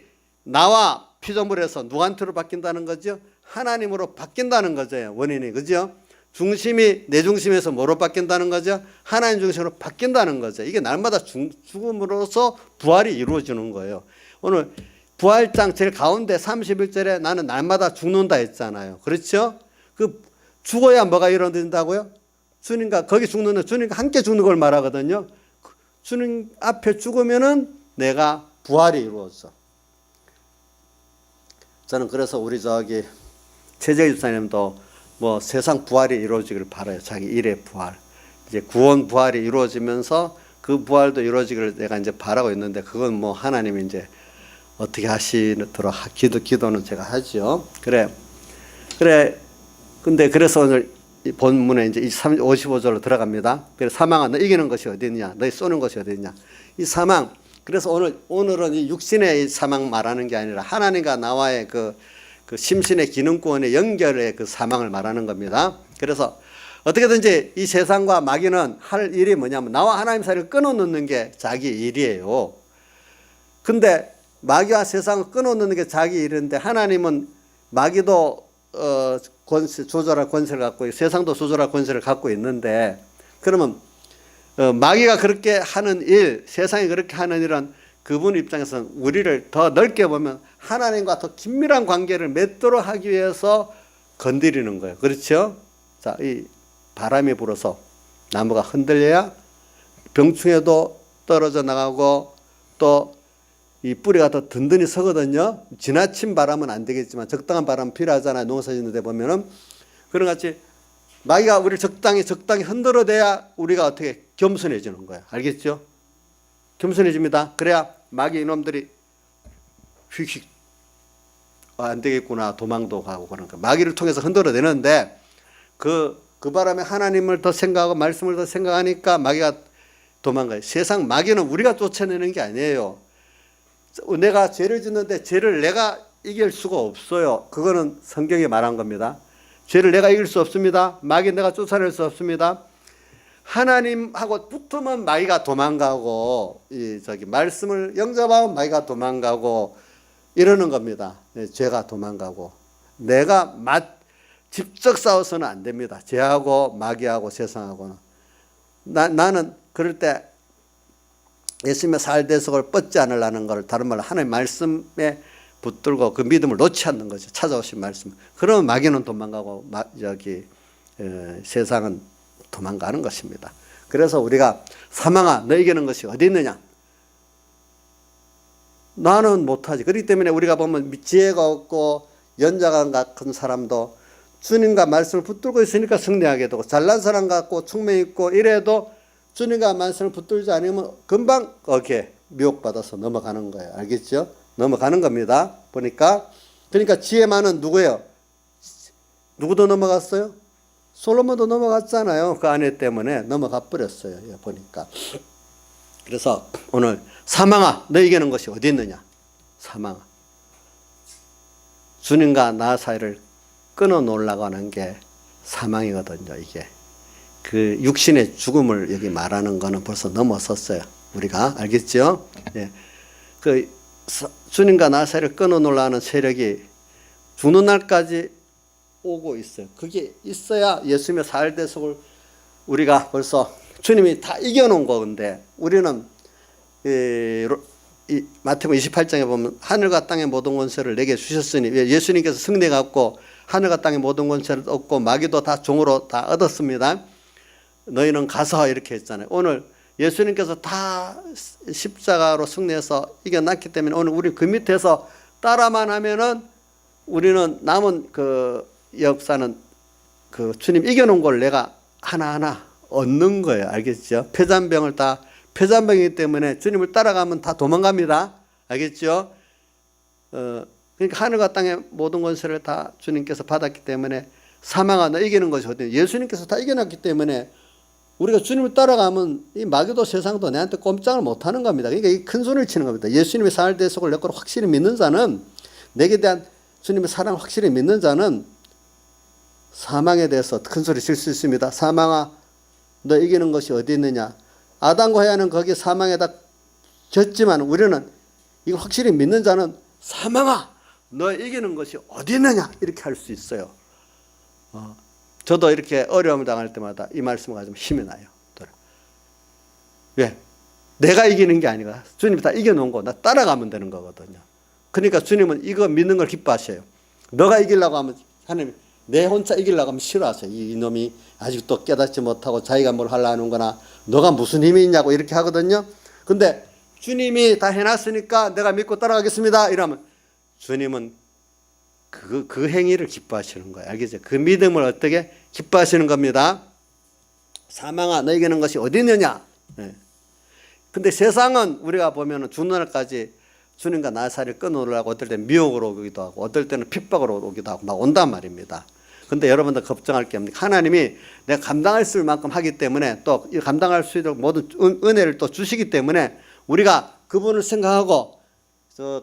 나와 피조물에서 누구한테로 바뀐다는 거죠? 하나님으로 바뀐다는 거죠. 원인이. 그죠? 중심이 내 중심에서 뭐로 바뀐다는 거죠? 하나님 중심으로 바뀐다는 거죠. 이게 날마다 죽음으로써 부활이 이루어지는 거예요. 오늘 부활장 제일 가운데 31절에 나는 날마다 죽는다 했잖아요. 그렇죠? 그 죽어야 뭐가 일어난다고요? 주님과 거기 죽는데 주님과 함께 죽는 걸 말하거든요. 주님 앞에 죽으면은 내가 부활이 이루어져. 저는 그래서 우리 최재희 집사님도 뭐 세상 부활이 이루어지기를 바라요. 자기 일의 부활. 이제 구원 부활이 이루어지면서 그 부활도 이루어지기를 내가 이제 바라고 있는데 그건 뭐 하나님이 이제 어떻게 하시도록 기도는 제가 하죠. 그래. 근데 그래서 오늘 본문에 이제 55절로 들어갑니다. 그래서 사망아, 너 이기는 것이 어디 있냐? 너희 쏘는 것이 어디 있냐? 이 사망. 그래서 오늘은 이 육신의 사망 말하는 게 아니라 하나님과 나와의 그 심신의 기능권의 연결의 그 사망을 말하는 겁니다. 그래서 어떻게든지 이 세상과 마귀는 할 일이 뭐냐면 나와 하나님 사이를 끊어놓는 게 자기 일이에요. 근데 마귀와 세상을 끊어놓는 게 자기 일인데 하나님은 마귀도 조절할 권세를 갖고 세상도 조절할 권세를 갖고 있는데 그러면 마귀가 그렇게 하는 일, 세상이 그렇게 하는 일은 그분 입장에서는 우리를 더 넓게 보면 하나님과 더 긴밀한 관계를 맺도록 하기 위해서 건드리는 거예요. 그렇죠? 자, 이 바람이 불어서 나무가 흔들려야 병충해도 떨어져 나가고 또 이 뿌리가 더 든든히 서거든요. 지나친 바람은 안 되겠지만 적당한 바람은 필요하잖아요. 농사 짓는 데 보면은. 그런 같이 마귀가 우리를 적당히 흔들어대야 우리가 어떻게 겸손해지는 거예요. 알겠죠? 겸손해집니다. 그래야 마귀 이놈들이 휙휙 안 되겠구나 도망도 가고 그런 거. 마귀를 통해서 흔들어대는데 그 바람에 하나님을 더 생각하고 말씀을 더 생각하니까 마귀가 도망가요. 세상 마귀는 우리가 쫓아내는 게 아니에요. 내가 죄를 짓는데 죄를 내가 이길 수가 없어요. 그거는 성경이 말한 겁니다. 죄를 내가 이길 수 없습니다. 마귀 내가 쫓아낼 수 없습니다. 하나님하고 붙으면 마귀가 도망가고 말씀을 영접하면 마귀가 도망가고 이러는 겁니다. 죄가 도망가고 내가 직접 싸워서는 안 됩니다. 죄하고 마귀하고 세상하고는. 나는 그럴 때 예수님의 살대속을 뻗지 않으려는 걸 다른 말로 하나님의 말씀에 붙들고 그 믿음을 놓지 않는 거죠. 찾아오신 말씀. 그러면 마귀는 도망가고 세상은 도망가는 것입니다. 그래서 우리가 사망아 너 이기는 것이 어디 있느냐? 나는 못하지. 그렇기 때문에 우리가 보면 지혜가 없고 연자감 같은 사람도 주님과 말씀을 붙들고 있으니까 승리하게 되고 잘난 사람 같고 총명 있고 이래도 주님과 말씀을 붙들지 않으면 금방 이렇게 미혹받아서 넘어가는 거예요. 알겠죠? 넘어가는 겁니다. 보니까. 그러니까 지혜 많은 누구예요? 누구도 넘어갔어요? 솔로몬도 넘어갔잖아요. 그 아내 때문에 넘어가 버렸어요. 보니까. 그래서 오늘 사망아 너 이기는 것이 어디 있느냐? 사망아. 주님과 나 사이를 끊어 놓으려고 하는 게 사망이거든요. 이게. 그 육신의 죽음을 여기 말하는 거는 벌써 넘어섰어요. 우리가 알겠죠? 예. 주님과 나 사이를 끊어놓으려는 세력이 죽는 날까지 오고 있어요. 그게 있어야 예수님의 사활대속을 우리가 벌써 주님이 다 이겨놓은 건데, 우리는 마태복음 28장에 보면 하늘과 땅의 모든 권세를 내게 주셨으니, 예수님께서 승리해 갖고 하늘과 땅의 모든 권세를 얻고 마귀도 다 종으로 다 얻었습니다. 너희는 가서 이렇게 했잖아요. 오늘 예수님께서 다 십자가로 승리해서 이겨놨기 때문에 오늘 우리 그 밑에서 따라만 하면은 우리는 남은 그 역사는 그 주님 이겨놓은 걸 내가 하나하나 얻는 거예요. 알겠죠? 폐잔병이기 때문에 주님을 따라가면 다 도망갑니다. 알겠죠? 그러니까 하늘과 땅의 모든 권세를 다 주님께서 받았기 때문에 사망아 너 이기는 것이 어디, 예수님께서 다 이겨놨기 때문에 우리가 주님을 따라가면 이 마귀도 세상도 내한테 꼼짝을 못하는 겁니다. 그러니까 이 큰 소리를 치는 겁니다. 예수님의 사활대속을 내 거로 확실히 믿는 자는, 내게 대한 주님의 사랑을 확실히 믿는 자는 사망에 대해서 큰 소리 칠 수 있습니다. 사망아 너 이기는 것이 어디 있느냐. 아담과 해와는 거기 사망에다 졌지만 우리는 이거 확실히 믿는 자는 사망아 너 이기는 것이 어디 있느냐 이렇게 할 수 있어요. 저도 이렇게 어려움을 당할 때마다 이 말씀을 가지면 힘이 나요. 왜? 내가 이기는 게 아니라 주님이 다 이겨놓은 거 나 따라가면 되는 거거든요. 그러니까 주님은 이거 믿는 걸 기뻐하셔요. 너가 이기려고 하면 하나님 내 혼자 이기려고 하면 싫어하세요. 이놈이 아직도 깨닫지 못하고 자기가 뭘 하려는 거나 너가 무슨 힘이 있냐고 이렇게 하거든요. 근데 주님이 다 해놨으니까 내가 믿고 따라가겠습니다 이러면 주님은 그 행위를 기뻐하시는 거예요. 알겠죠? 그 믿음을 어떻게 기뻐하시는 겁니다. 사망아 너에게는 것이 어디 있느냐. 근데 세상은 우리가 보면 죽는 날까지 주님과 나 사이를 끊어놓으려고 어떨 때는 미혹으로 오기도 하고 어떨 때는 핍박으로 오기도 하고 막 온단 말입니다. 근데 여러분들 걱정할 게 없습니다. 하나님이 내가 감당할 수 있을 만큼 하기 때문에 또 감당할 수 있도록 모든 은혜를 또 주시기 때문에 우리가 그분을 생각하고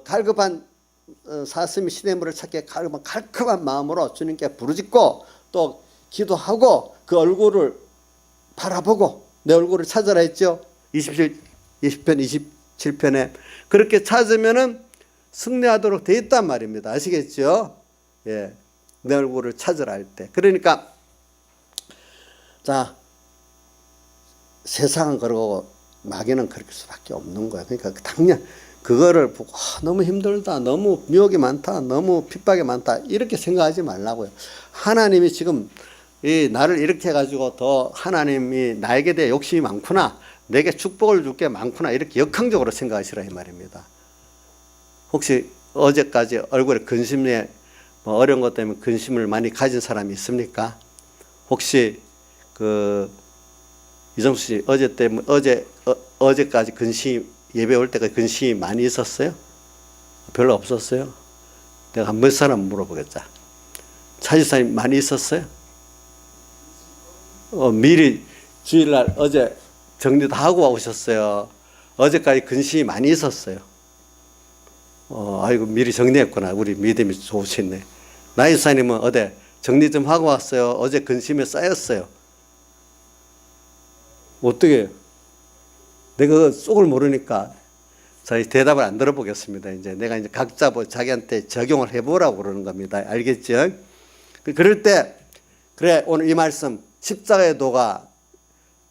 갈급한 사슴이 시냇물을 찾기에 갈급한 마음으로 주님께 부르짖고 또 기도하고 그 얼굴을 바라보고 내 얼굴을 찾아라 했죠. 20편 27편에 그렇게 찾으면은 승리하도록 돼 있단 말입니다. 아시겠죠? 예. 내 얼굴을 찾으라 할 때. 그러니까 자 세상은 그러고 마귀는 그럴 수밖에 없는 거야. 그러니까 당연 그거를 보고 너무 힘들다, 너무 미혹이 많다, 너무 핍박이 많다 이렇게 생각하지 말라고요. 하나님이 지금 이 나를 이렇게 해가지고 더 하나님이 나에게 대해 욕심이 많구나, 내게 축복을 줄 게 많구나 이렇게 역학적으로 생각하시라 이 말입니다. 혹시 어제까지 얼굴에 근심에 뭐 어려운 것 때문에 근심을 많이 가진 사람이 있습니까? 혹시 이정수 씨 어제까지 근심 예배 올 때까지 근심이 많이 있었어요? 별로 없었어요? 내가 한 몇 사람 물어보겠자. 차지사님 많이 있었어요? 미리 주일날 어제 정리 다 하고 오셨어요. 어제까지 근심이 많이 있었어요. 아이고 미리 정리했구나. 우리 믿음이 좋으시네. 나이사님은 어제 정리 좀 하고 왔어요. 어제 근심에 쌓였어요. 어떻게 내가 속을 모르니까 저희 대답을 안 들어보겠습니다. 이제 내가 이제 각자 자기한테 적용을 해보라고 그러는 겁니다. 알겠죠? 그럴 때 그래 오늘 이 말씀 십자가의 도가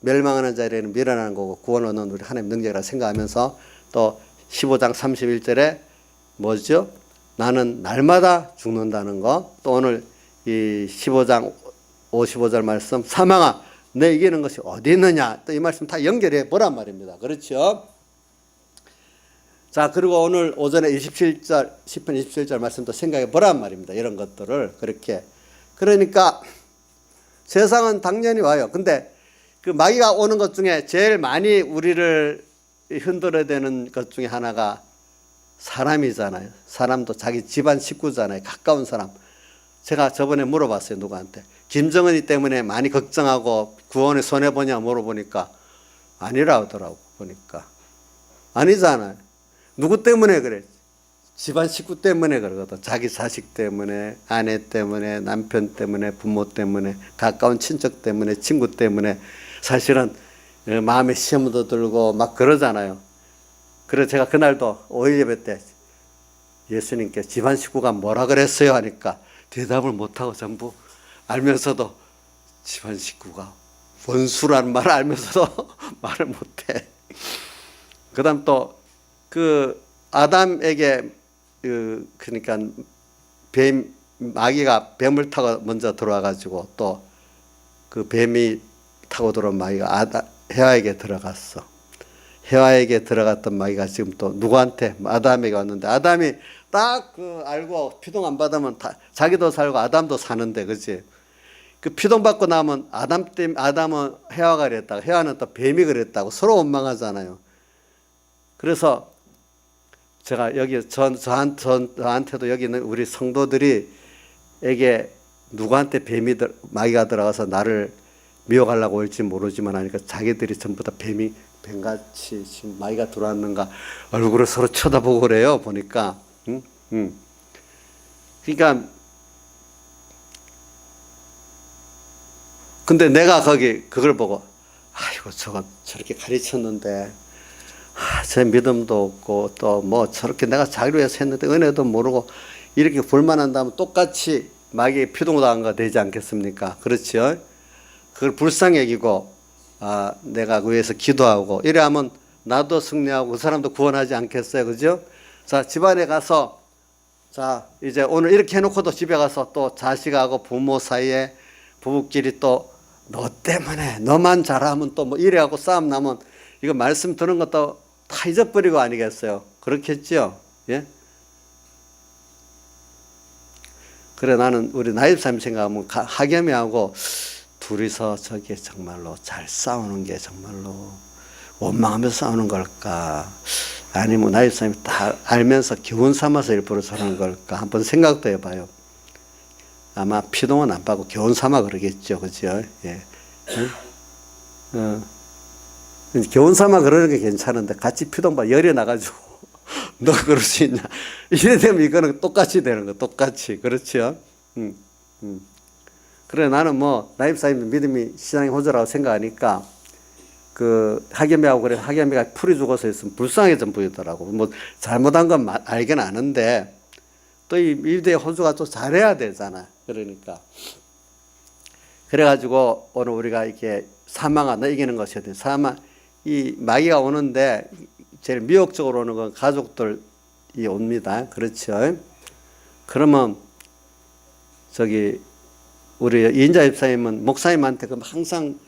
멸망하는 자에게는 미련한 거고 구원 얻는 우리 하나님 능력이라 생각하면서 또 15장 31절에 뭐죠? 나는 날마다 죽는다는 거. 또 오늘 이 15장 55절 말씀 사망아 내 이기는 것이 어디 있느냐. 또 이 말씀 다 연결해 보란 말입니다. 그렇죠? 자 그리고 오늘 오전에 27절 10편 27절 말씀도 생각해 보란 말입니다. 이런 것들을 그렇게. 그러니까 세상은 당연히 와요. 근데 그 마귀가 오는 것 중에 제일 많이 우리를 흔들어야 되는 것 중에 하나가 사람이잖아요. 사람도 자기 집안 식구잖아요. 가까운 사람. 제가 저번에 물어봤어요. 누구한테. 김정은이 때문에 많이 걱정하고 구원에 손해보냐 물어보니까 아니라 하더라고. 보니까 아니잖아요. 누구 때문에 그래? 집안 식구 때문에 그러거든. 자기 자식 때문에, 아내 때문에, 남편 때문에, 부모 때문에, 가까운 친척 때문에, 친구 때문에. 사실은 마음에 시험도 들고 막 그러잖아요. 그래서 제가 그날도 5일 예배 때 예수님께 집안 식구가 뭐라 그랬어요 하니까 대답을 못하고 전부 알면서도 집안 식구가 원수라는 말을 알면서도 말을 못해. 그 다음 또 그 아담에게 그러니까 마귀가 뱀을 타고 먼저 들어와가지고 또 그 뱀이 타고 들어온 마귀가 해와에게 들어갔어. 해와에게 들어갔던 마귀가 지금 또 누구한테 아담에게 왔는데 아담이 딱 그 알고 피동 안 받으면 자기도 살고 아담도 사는데 그지? 그 피동 받고 나면 아담은 해와가 그랬다고 해와는 또 뱀이 그랬다고 서로 원망하잖아요. 그래서 제가 여기 저한테도 여기 있는 우리 성도들이 에게 누구한테 마귀가 들어가서 나를 미워하려고 올지 모르지만 하니까 자기들이 전부 다 뱀같이 지금 마귀가 들어왔는가 얼굴을 서로 쳐다보고 그래요. 보니까. 그러니까 근데 내가 그걸 보고 아이고 저건 저렇게 가르쳤는데 제 믿음도 없고 또 뭐 저렇게 내가 자기를 위해서 했는데 은혜도 모르고 이렇게 불만한다면 똑같이 마귀의 피동당한 되지 않겠습니까? 그렇죠? 그걸 불쌍히 여기고 내가 그 위해서 기도하고 이래 하면 나도 승리하고 그 사람도 구원하지 않겠어요? 그죠? 자, 집안에 가서 자 이제 오늘 이렇게 해놓고도 집에 가서 또 자식하고 부모 사이에 부부끼리 또 너 때문에 너만 잘하면 또 뭐 이래하고 싸움 나면 이거 말씀 듣는 것도 다 잊어버리고 아니겠어요? 그렇겠죠? 예? 그래 나는 우리 나집사님 생각하면 하겸이하고 둘이서 저게 정말로 잘 싸우는 게 정말로 원망하면서 싸우는 걸까? 아니면 나집사님이 다 알면서 교훈 삼아서 일부러 저러는 걸까? 한번 생각도 해봐요. 아마 피동은 안 받고 교훈 삼아 그러겠죠. 그죠? 예. 교훈 삼아 그러는 게 괜찮은데 같이 피동 받아 열이 나가지고 너 그럴 수 있냐? 이래 되면 이거는 똑같이 되는 거, 똑같이. 그렇죠? 그래, 나는 뭐, 나입사님 믿음이 신앙의 호조라고 생각하니까, 그, 하겸이하고 그래, 하겸이가 풀이 죽어서 있으면 불쌍하게 좀 보이더라고. 뭐, 잘못한 건 알긴 아는데, 또 이 미대의 호주가 또 잘해야 되잖아. 그러니까. 그래가지고, 오늘 우리가 이렇게 사망아, 너 이기는 것이어야 돼. 이 마귀가 오는데, 제일 미혹적으로 오는 건 가족들이 옵니다. 그렇죠? 그러면 우리 이인자 집사님은 목사님한테 항상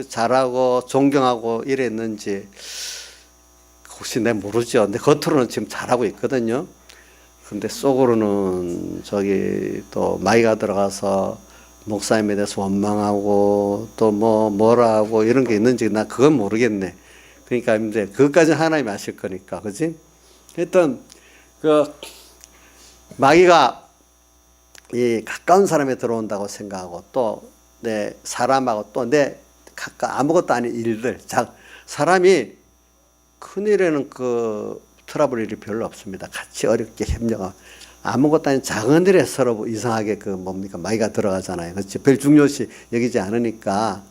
잘하고 존경하고 이랬는지 혹시 내가 모르죠. 근데 겉으로는 지금 잘하고 있거든요. 근데 속으로는 또 마귀가 들어가서 목사님에 대해서 원망하고 또 뭐라 하고 이런 게 있는지 나 그건 모르겠네. 그러니까 이제 그것까지는 하나님이 아실 거니까, 그지? 하여튼 마귀가 이 가까운 사람에 들어온다고 생각하고 또 내 사람하고 또 내 아무것도 아닌 일들, 사람이 큰 일에는 트러블 일이 별로 없습니다. 같이 어렵게 협력하고 아무것도 아닌 작은 일에 서로 이상하게 마귀가 들어가잖아요. 그렇지? 별 중요시 여기지 않으니까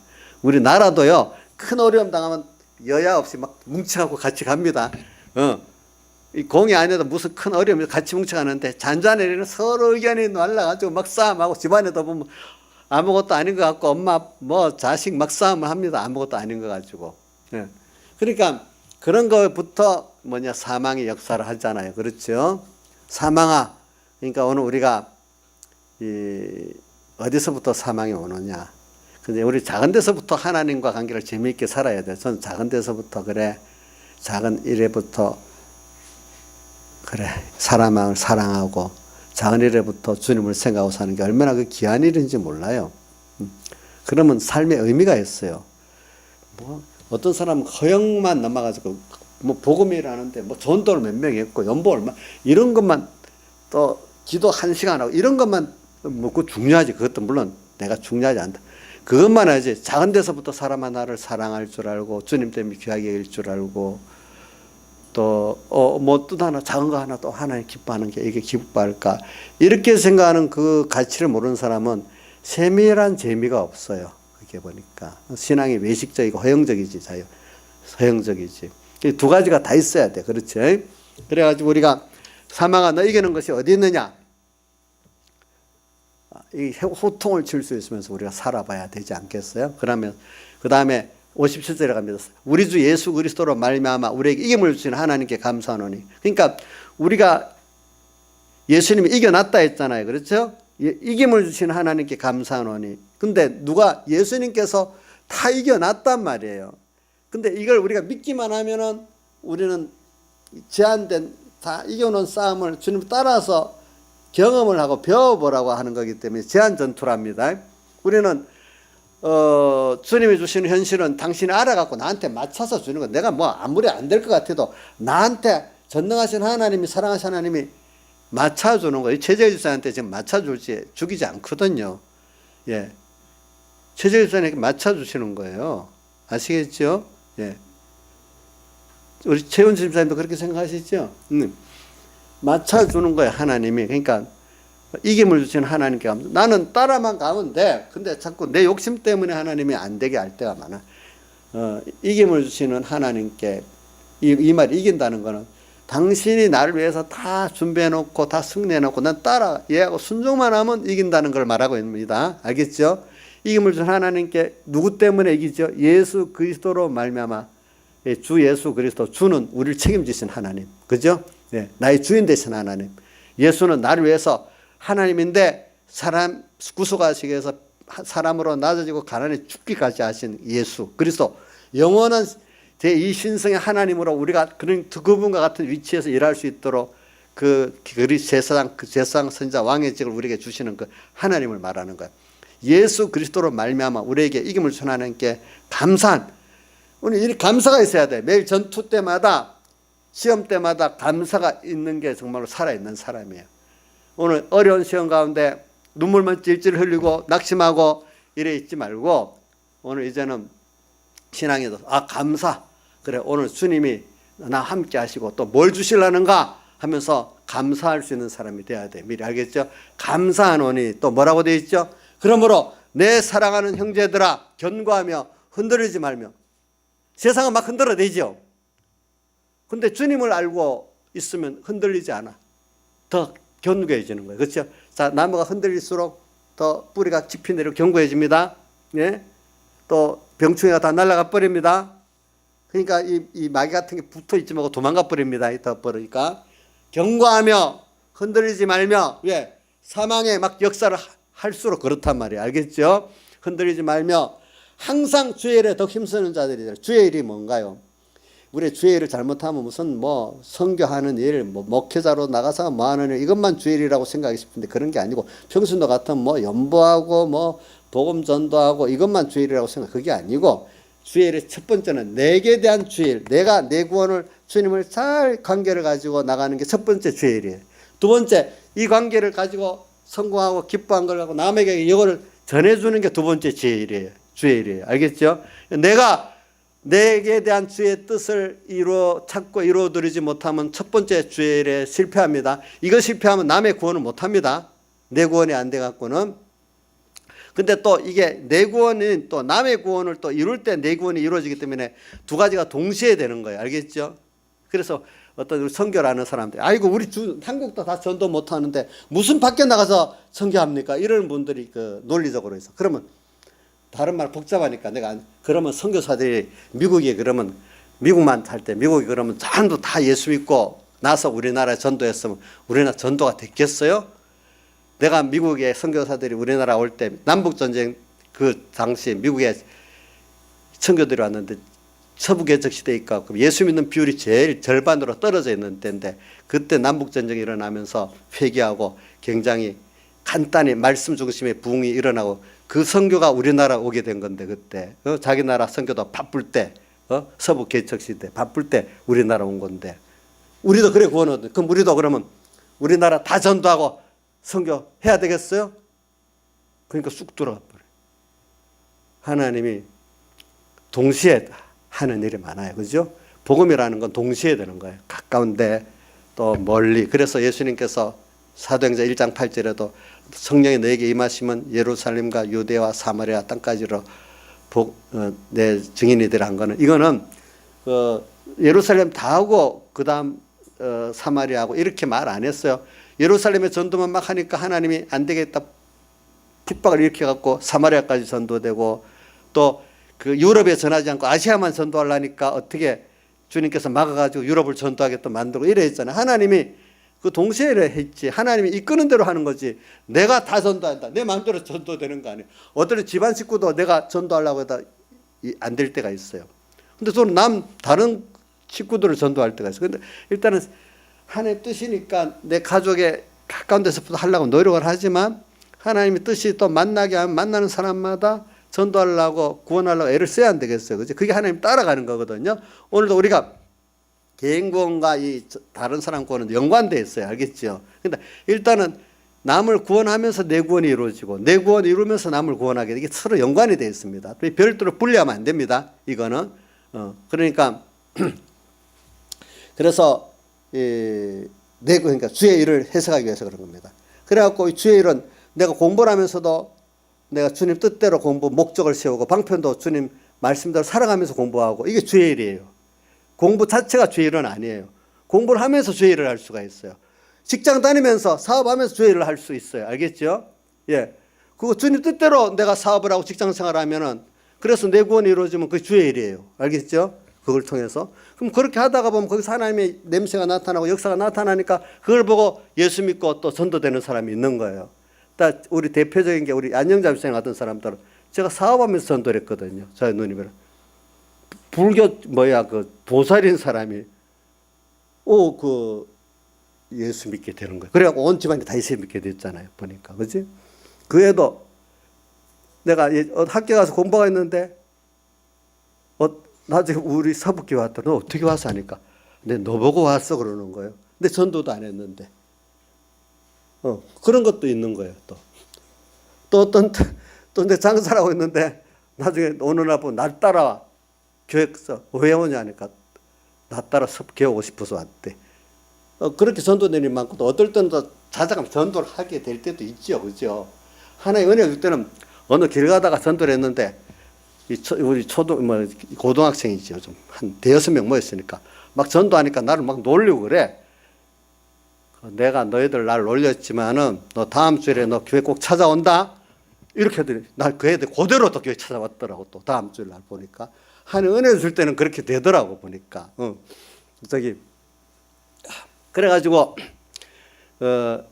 우리 나라도요 큰 어려움 당하면 여야 없이 막 뭉쳐가고 같이 갑니다. 이 공이 아니어도 무슨 큰 어려움이 같이 뭉쳐가는데 잔잔한 일은 서로 의견이 날라가지고 막 싸움하고 집안에도 보면 아무것도 아닌 것 같고 엄마 자식 막 싸움을 합니다. 아무것도 아닌 것 가지고. 그러니까 그런 것부터 사망의 역사를 하잖아요. 그렇죠? 사망아. 그러니까 오늘 우리가 어디서부터 사망이 오느냐. 근데 우리 작은 데서부터 하나님과 관계를 재미있게 살아야 돼. 저는 작은 데서부터 작은 일에부터 사람을 사랑하고 작은 일에부터 주님을 생각하고 사는 게 얼마나 귀한 일인지 몰라요. 그러면 삶의 의미가 있어요. 어떤 사람은 허영만 넘어가지고 복음이라는데 전도를 몇 명 했고 연보 얼마 이런 것만 또 기도 1시간 하고 이런 것만 그 중요하지. 그것도 물론 내가 중요하지 않다. 그것만 하지. 작은 데서부터 사람 하나를 사랑할 줄 알고 주님 때문에 귀하게 여길 줄 알고 또 뜻 하나 작은 거 하나 또 하나님 기뻐하는 게 이게 기뻐할까 이렇게 생각하는 그 가치를 모르는 사람은 세밀한 재미가 없어요. 이렇게 보니까. 신앙이 외식적이고 허영적이지, 허영적이지. 이 두 가지가 다 있어야 돼. 그렇죠? 그래가지고 우리가 사망아 너 이기는 것이 어디 있느냐? 이 호통을 칠 수 있으면서 우리가 살아봐야 되지 않겠어요? 그러면 그 다음에 57절에 갑니다. 우리 주 예수 그리스도로 말미암아 우리에게 이김을 주신 하나님께 감사하노니. 그러니까 우리가 예수님이 이겨놨다 했잖아요. 그렇죠? 이김을 주신 하나님께 감사하노니. 근데 누가 예수님께서 다 이겨놨단 말이에요. 근데 이걸 우리가 믿기만 하면은 우리는 제한된 다 이겨놓은 싸움을 주님 따라서 경험을 하고 배워보라고 하는 거기 때문에 제한 전투랍니다. 우리는 주님이 주시는 현실은 당신이 알아갖고 나한테 맞춰서 주는 거. 내가 뭐 아무리 안 될 것 같아도 나한테 전능하신 하나님이 사랑하신 하나님이 맞춰주는 거예요. 최재일 집사한테 지금 맞춰줄지 죽이지 않거든요. 예, 최재일 집사에게 맞춰주시는 거예요. 아시겠죠? 예, 우리 최훈 집사님도 그렇게 생각하시죠? 맞춰주는 거예요, 하나님이. 그러니까 이김을 주시는 하나님께 가면 나는 따라만 가면 돼. 근데 자꾸 내 욕심 때문에 하나님이 안 되게 할 때가 많아. 이김을 주시는 하나님께 이 말이 이긴다는 거는 당신이 나를 위해서 다 준비해놓고 다 승리해놓고 난 따라 얘하고 순종만 하면 이긴다는 걸 말하고 있습니다. 알겠죠? 이김을 주신 하나님께 누구 때문에 이기죠? 예수 그리스도로 말미암아. 주 예수 그리스도. 주는 우리를 책임지신 하나님. 그죠? 네, 나의 주인 되신 하나님. 예수는 나를 위해서 하나님인데 사람 구속하시기 위해서 사람으로 낮아지고 가난에 죽기까지 하신 예수 그리스도. 영원한 이 신성의 하나님으로 우리가 그분과 같은 위치에서 일할 수 있도록 그 제사장 선지자 왕의 직을 우리에게 주시는 그 하나님을 말하는 거예요. 예수 그리스도로 말미암아 우리에게 이김을 주신 하나님께 감사한, 우리 이 감사가 있어야 돼. 매일 전투 때마다 시험 때마다 감사가 있는 게 정말로 살아있는 사람이에요. 오늘 어려운 시험 가운데 눈물만 찔찔 흘리고 낙심하고 이래 있지 말고 오늘 이제는 신앙에도 감사. 그래, 오늘 주님이 나 함께 하시고 또 뭘 주시려는가 하면서 감사할 수 있는 사람이 돼야 돼. 미리 알겠죠? 감사하노니 또 뭐라고 되어 있죠? 그러므로 내 사랑하는 형제들아 견고하며 흔들리지 말며. 세상은 막 흔들어대죠. 근데 주님을 알고 있으면 흔들리지 않아. 더 견고해지는 거예요. 그렇죠? 자, 나무가 흔들릴수록 더 뿌리가 깊이 내려 견고해집니다. 예? 또 병충해가 다 날아가 버립니다. 그러니까 이 마귀 같은 게 붙어 있지 말고 도망가 버립니다. 더 버리니까 견고하며 흔들리지 말며. 왜? 사망의 막 역사를 할수록 그렇단 말이에요. 알겠죠? 흔들리지 말며 항상 주의 일에 더 힘쓰는 자들이잖아요. 주의 일이 뭔가요? 우리 주의 일을 잘못하면 무슨 뭐 선교하는 일, 뭐 목회자로 나가서 뭐 하는 일, 이것만 주의 일이라고 생각하기 싶은데 그런 게 아니고 평신도 같은 뭐 연보하고 뭐 복음 전도하고 이것만 주의 일이라고 생각. 그게 아니고 주의 일의 첫 번째는 내게 대한 주의 일. 내가 내 구원을 주님을 잘 관계를 가지고 나가는 게 첫 번째 주의 일이에요. 두 번째, 이 관계를 가지고 성공하고 기뻐한 걸 갖고 남에게 이거를 전해주는 게 두 번째 주의 일이에요. 주의 일이에요. 알겠죠? 내가 내게 대한 주의 뜻을 찾고 이루어드리지 못하면 첫 번째 주의 일에 실패합니다. 이거 실패하면 남의 구원을 못합니다. 내 구원이 안 돼갖고는. 근데 또 이게 내 구원은 또 남의 구원을 또 이룰 때 내 구원이 이루어지기 때문에 두 가지가 동시에 되는 거예요. 알겠죠? 그래서 어떤 선교라는 사람들, 아이고 우리 한국도 다 전도 못하는데 무슨 밖에 나가서 선교합니까? 이런 분들이 그 논리적으로 해서. 그러면 다른 말 복잡하니까 그러면 선교사들이 미국에 그러면 미국만 살 때 미국이 그러면 전부 다 예수 믿고 나서 우리나라에 전도했으면 우리나라 전도가 됐겠어요? 내가 미국의 선교사들이 우리나라 올 때 남북전쟁 그 당시 미국에 선교들이 왔는데 서부개척 시대에 있고 예수 믿는 비율이 제일 절반으로 떨어져 있는 때인데 그때 남북전쟁이 일어나면서 회개하고 굉장히 간단히 말씀 중심의 부흥이 일어나고 그 선교가 우리나라 오게 된 건데 그때 자기 나라 선교도 바쁠 때 서부개척 시대 바쁠 때 우리나라 온 건데 우리도 그래 구원 얻은. 그럼 우리도 그러면 우리나라 다 전도하고 선교해야 되겠어요? 그러니까 쑥 들어가 버려요. 하나님이 동시에 하는 일이 많아요. 그죠? 복음이라는 건 동시에 되는 거예요. 가까운데 또 멀리. 그래서 예수님께서 사도행전 1장 8절에도 성령이 너에게 임하시면 예루살렘과 유대와 사마리아 땅까지로 내 증인이들 한 거는 이거는 예루살렘 다 하고 그다음 사마리아하고 이렇게 말 안 했어요. 예루살렘에 전도만 막 하니까 하나님이 안 되겠다 핍박을 일으켜 갖고 사마리아까지 전도되고 또 그 유럽에 전하지 않고 아시아만 전도하려니까 어떻게 주님께서 막아가지고 유럽을 전도하게 또 만들고 이래 했잖아요. 하나님이 그 동시에 했지. 하나님이 이끄는 대로 하는 거지. 내가 다 전도한다. 내 마음대로 전도되는 거 아니에요. 어떤 집안 식구도 내가 전도하려고 해도 안 될 때가 있어요. 근데 저는 다른 식구들을 전도할 때가 있어요. 근데 일단은 하나님 뜻이니까 내 가족의 가까운 데서부터 하려고 노력을 하지만 하나님의 뜻이 또 만나게 하면 만나는 사람마다 전도하려고 구원하려고 애를 써야 안 되겠어요. 그죠? 그게 하나님 따라가는 거거든요. 오늘도 우리가 개인 구원과 이 다른 사람 구원은 연관되어 있어요. 알겠죠? 근데 일단은 남을 구원하면서 내 구원이 이루어지고 내 구원이 이루면서 남을 구원하게 이게 서로 연관이 되어 있습니다. 별도로 분리하면 안 됩니다. 이거는 그러니까 그래서 그러니까 주의 일을 해석하기 위해서 그런 겁니다. 그래갖고 주의 일은 내가 공부를 하면서도 내가 주님 뜻대로 목적을 세우고 방편도 주님 말씀대로 살아가면서 공부하고 이게 주의 일이에요. 공부 자체가 주의 일은 아니에요. 공부를 하면서 주의 일을 할 수가 있어요. 직장 다니면서 사업하면서 주의 일을 할 수 있어요. 알겠죠? 예. 그거 주님 뜻대로 내가 사업을 하고 직장 생활을 하면은 그래서 내 구원이 이루어지면 그게 주의 일이에요. 알겠죠? 그걸 통해서. 그럼 그렇게 하다가 보면 거기서 하나님의 냄새가 나타나고 역사가 나타나니까 그걸 보고 예수 믿고 또 전도되는 사람이 있는 거예요. 우리 대표적인 게 우리 안녕자비생 같은 사람들은 제가 사업하면서 전도를 했거든요. 저희 누님이랑. 불교 그 보살인 사람이 예수 믿게 되는 거예요. 그래갖고 온 집안이 다 예수 믿게 됐잖아요. 보니까. 그지? 그 애도 내가 학교 가서 공부가 있는데 나중에 우리 서북교회 왔더니 너 어떻게 와서 하니까 근데 너 보고 왔어 그러는 거예요. 근데 전도도 안 했는데. 그런 것도 있는 거예요. 또 내 장사를 하고 있는데 나중에 어느 날 보고 날 따라 교회에서 왜 오냐 하니까 나 따라 교회 오고 싶어서 왔대. 그렇게 전도되는 일이 많고 또 어떨 때는 또 찾아가면 전도를 하게 될 때도 있죠. 그죠? 하나의 은혜가 줄 때는 어느 길 가다가 전도를 했는데 우리 고등학생이죠. 좀 한 대여섯 명 모였으니까 막 전도하니까 나를 막 놀리고 그래. 내가 너희들 날 놀렸지만은 너 다음 주에 너 교회 꼭 찾아온다. 이렇게 하더니 날 그 애들 그대로 또 교회 찾아왔더라고. 또 다음 주에 날 보니까 하나님 은혜 줄 때는 그렇게 되더라고 보니까. 그래가지고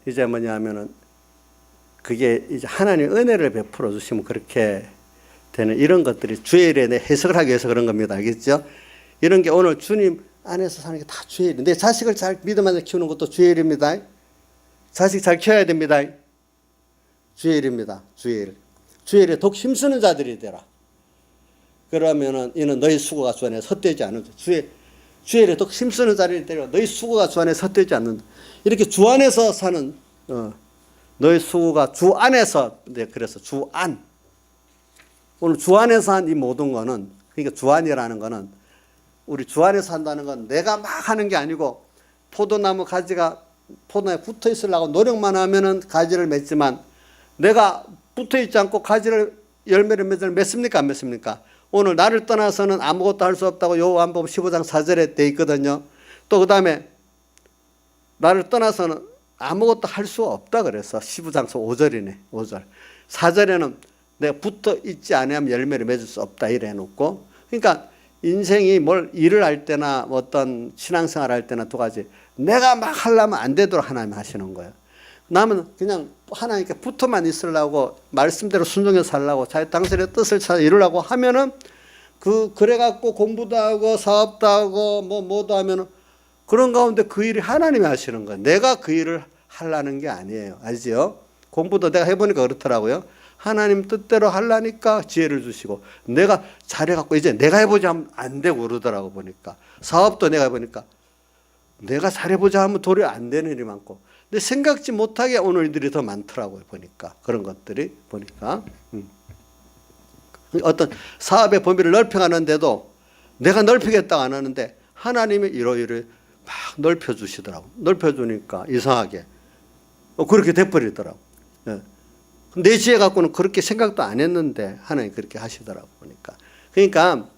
이제 뭐냐면은 그게 이제 하나님 은혜를 베풀어 주시면 그렇게 되는 이런 것들이 주의 일에 해석을 하기 위해서 그런 겁니다. 알겠죠? 이런 게 오늘 주님 안에서 사는 게 다 주의 일이에요. 내 자식을 잘 믿음 안에 키우는 것도 주의 일입니다. 자식 잘 키워야 됩니다. 주의 일입니다. 주의 일. 주의 일에 독 힘쓰는 자들이 되라. 그러면은 이는 너희 수고가 주 안에 헛되지 않는다. 주의 일에 독 힘쓰는 자들이 되라. 너희 수고가 주 안에 헛되지 않는다. 이렇게 주 안에서 사는 너희 수고가 주 안에서 그래서 주 안. 오늘 주 안에서 한 이 모든 거는 그러니까 주 안이라는 거는 우리 주 안에서 한다는 건 내가 막 하는 게 아니고 포도나무 가지가 포도나무에 붙어 있으려고 노력만 하면은 가지를 맺지만 내가 붙어 있지 않고 열매를 맺습니까? 안 맺습니까? 오늘 나를 떠나서는 아무것도 할 수 없다고 요한복음 15장 4절에 돼 있거든요. 또 그 다음에 나를 떠나서는 아무것도 할 수 없다 그래서 15장 5절이네. 5절. 4절에는 내가 붙어 있지 않으면 열매를 맺을 수 없다 이래 놓고 그러니까 인생이 뭘 일을 할 때나 어떤 신앙생활 할 때나 두 가지 내가 막 하려면 안 되도록 하나님 하시는 거예요. 남은 그냥 하나님께 붙어만 있으려고 말씀대로 순종해서 살려고 자기 당신의 뜻을 찾아 이루려고 하면은 그래갖고 공부도 하고 사업도 하고 뭐도 하면은 그런 가운데 그 일이 하나님이 하시는 거예요. 내가 그 일을 하려는 게 아니에요. 알지요? 공부도 내가 해보니까 그렇더라고요. 하나님 뜻대로 하려니까 지혜를 주시고 내가 잘해갖고 이제 내가 해보자 하면 안 되고 그러더라고 보니까 사업도 내가 해보니까 내가 잘해보자 하면 도리어 안 되는 일이 많고 근데 생각지 못하게 오늘 일들이 더 많더라고요 보니까 그런 것들이 보니까 어떤 사업의 범위를 넓혀가는데도 내가 넓히겠다고 안 하는데 하나님이 이러이러 막 넓혀주시더라고 넓혀주니까 이상하게 그렇게 돼버리더라고 내 지혜 갖고는 그렇게 생각도 안 했는데 하나님 그렇게 하시더라고 보니까. 그러니까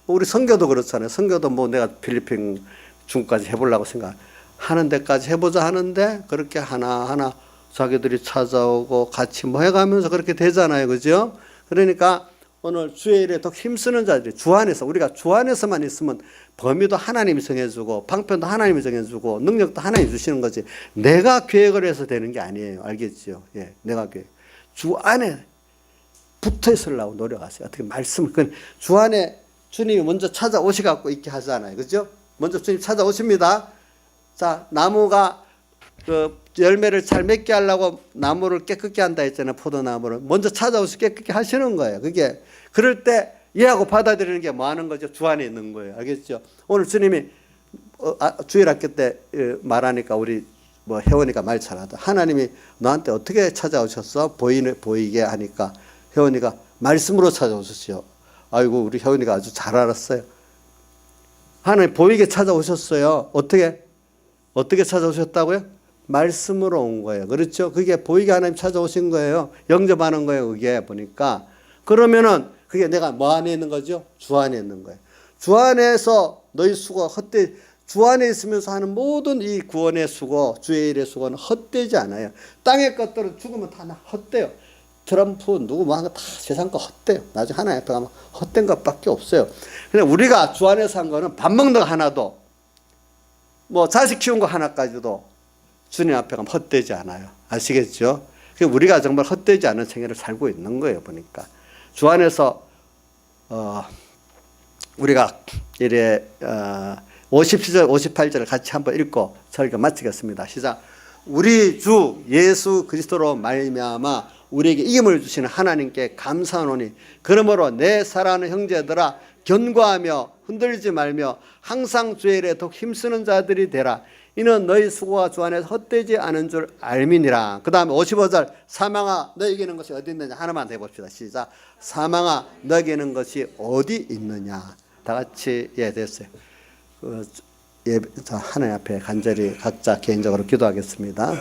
우리 선교도 그렇잖아요. 선교도 뭐 내가 필리핀 중까지 해보려고 생각하는 데까지 해보자 하는데 그렇게 하나하나 자기들이 찾아오고 같이 뭐 해가면서 그렇게 되잖아요. 그죠? 그러니까 오늘 주의 일에 더 힘쓰는 자들이 주 안에서, 우리가 주 안에서만 있으면 범위도 하나님이 정해주고 방편도 하나님이 정해주고 능력도 하나님이 주시는 거지 내가 계획을 해서 되는 게 아니에요. 알겠죠? 예, 내가 계획. 주 안에 붙어 있으려고 노력하세요. 어떻게 말씀을. 주 안에 주님이 먼저 찾아오셔갖고 있게 하잖아요. 그죠? 먼저 주님 찾아오십니다. 자, 나무가 그 열매를 잘 맺게 하려고 나무를 깨끗게 한다 했잖아요. 포도나무를. 먼저 찾아오셔서 깨끗게 하시는 거예요. 그게. 그럴 때 이해하고 받아들이는 게 뭐 하는 거죠? 주 안에 있는 거예요. 알겠죠? 오늘 주님이 주일 학교 때 말하니까 우리 뭐 혜원이가 말 잘하다. 하나님이 너한테 어떻게 찾아오셨어? 보이게 하니까 혜원이가 말씀으로 찾아오셨어요. 아이고 우리 혜원이가 아주 잘 알았어요. 하나님 보이게 찾아오셨어요. 어떻게 찾아오셨다고요? 말씀으로 온 거예요. 그렇죠? 그게 보이게 하나님 찾아오신 거예요. 영접하는 거예요. 그게 보니까. 그러면은 그게 내가 뭐 안에 있는 거죠? 주 안에 있는 거예요. 주 안에서 너희 수고 주 안에 있으면서 하는 모든 이 구원의 수고, 주의 일의 수고는 헛되지 않아요. 땅의 것들은 죽으면 다 헛돼요. 트럼프 누구 뭐 하는 거 다 세상 거 헛돼요. 나중에 하나님 앞에 가면 헛된 것밖에 없어요. 근데 우리가 주 안에서 한 거는 밥 먹는 거 하나도 뭐 자식 키운 거 하나까지도 주님 앞에 가면 헛되지 않아요. 아시겠죠? 우리가 정말 헛되지 않은 생애를 살고 있는 거예요. 보니까 주 안에서 우리가 이래 57절 58절을 같이 한번 읽고 설교 마치겠습니다. 시작. 우리 주 예수 그리스도로 말미암아 우리에게 이김을 주시는 하나님께 감사하노니 그러므로 내 사랑하는 형제들아 견고하며 흔들리지 말며 항상 주의 일에 더욱 힘쓰는 자들이 되라. 이는 너희 수고가 주 안에서 헛되지 않은 줄 알미니라. 그 다음에 55절 사망아 너에게 있는 것이 어디 있느냐. 하나만 더 해봅시다. 시작. 사망아 너에게 있는 것이 어디 있느냐. 다 같이 됐어요. 하나님 앞에 간절히 각자 개인적으로 기도하겠습니다.